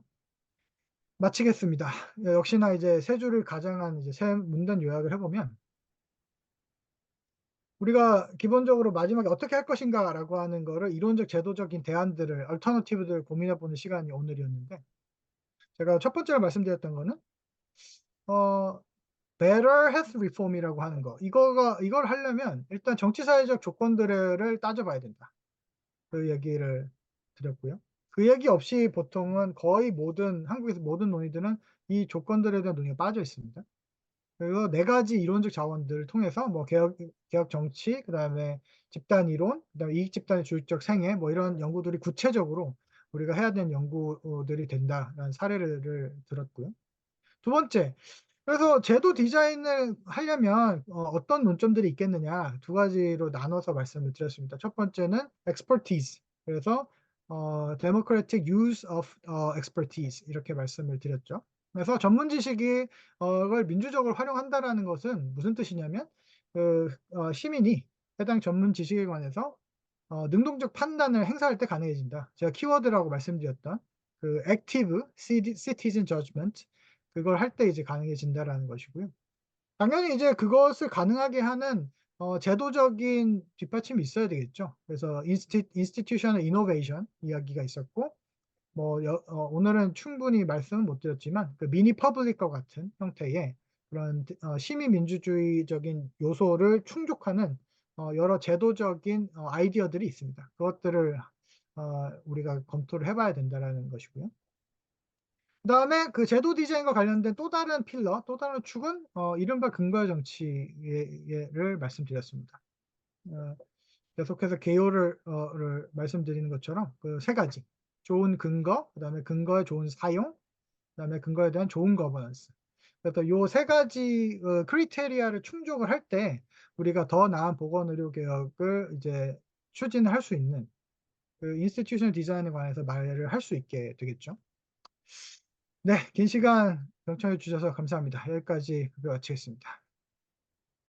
Speaker 1: 마치겠습니다. 역시나 이제 세 줄을 가장한 이제 세 문단 요약을 해 보면 우리가 기본적으로 마지막에 '어떻게 할 것인가.'라고 하는 거를 이론적 제도적인 대안들을 얼터너티브들을 고민해 보는 시간이 오늘이었는데 제가 첫 번째로 말씀드렸던 거는 어 better health reform이라고 하는 거. 이걸 하려면 일단 정치 사회적 조건들을 따져 봐야 된다. 그 얘기를 드렸고요. 그 얘기 없이 보통은 거의 모든 한국에서 모든 논의들은 이 조건들에 대한 논의가 빠져 있습니다. 그리고 네 가지 이론적 자원들을 통해서 뭐 개혁 정치 그다음에 집단 이론 그다음에 이익 집단의 주식적 생애 뭐 이런 연구들이 구체적으로 우리가 해야 되는 연구들이 된다라는 사례를 들었고요. 두 번째 그래서 제도 디자인을 하려면 어떤 논점들이 있겠느냐 두 가지로 나눠서 말씀을 드렸습니다. 첫 번째는 expertise 그래서 democratic use of expertise 이렇게 말씀을 드렸죠. 그래서 전문 지식이 걸 민주적으로 활용한다라는 것은 무슨 뜻이냐면 그 시민이 해당 전문 지식에 관해서 능동적 판단을 행사할 때 가능해진다. 제가 키워드라고 말씀드렸던 그 active citizen judgment 그걸 할 때 이제 가능해진다라는 것이고요. 당연히 이제 그것을 가능하게 하는 제도적인 뒷받침이 있어야 되겠죠. 그래서 institutional innovation 이야기가 있었고 뭐 오늘은 충분히 말씀은 못 드렸지만 그 미니 퍼블릭과 같은 형태의 그런 시민 민주주의적인 요소를 충족하는 여러 제도적인 아이디어들이 있습니다. 그것들을 우리가 검토를 해 봐야 된다라는 것이고요. 그다음에 그 제도 디자인과 관련된 또 다른 필러, 또 다른 축은 이른바 근거의 정치를 말씀드렸습니다. 어 계속해서 개요를 를 말씀드리는 것처럼 그 세 가지. 좋은 근거, 그다음에 근거의 좋은 사용, 그다음에 근거에 대한 좋은 거버넌스. 그래서 요 세 가지 크리테리아를 충족을 할 때 우리가 더 나은 보건 의료 개혁을 이제 추진을 할 수 있는 그 인스티튜셔널 디자인에 관해서 말을 할 수 있게 되겠죠. 네. 긴 시간 경청해 주셔서 감사합니다. 여기까지 발표 마치겠습니다.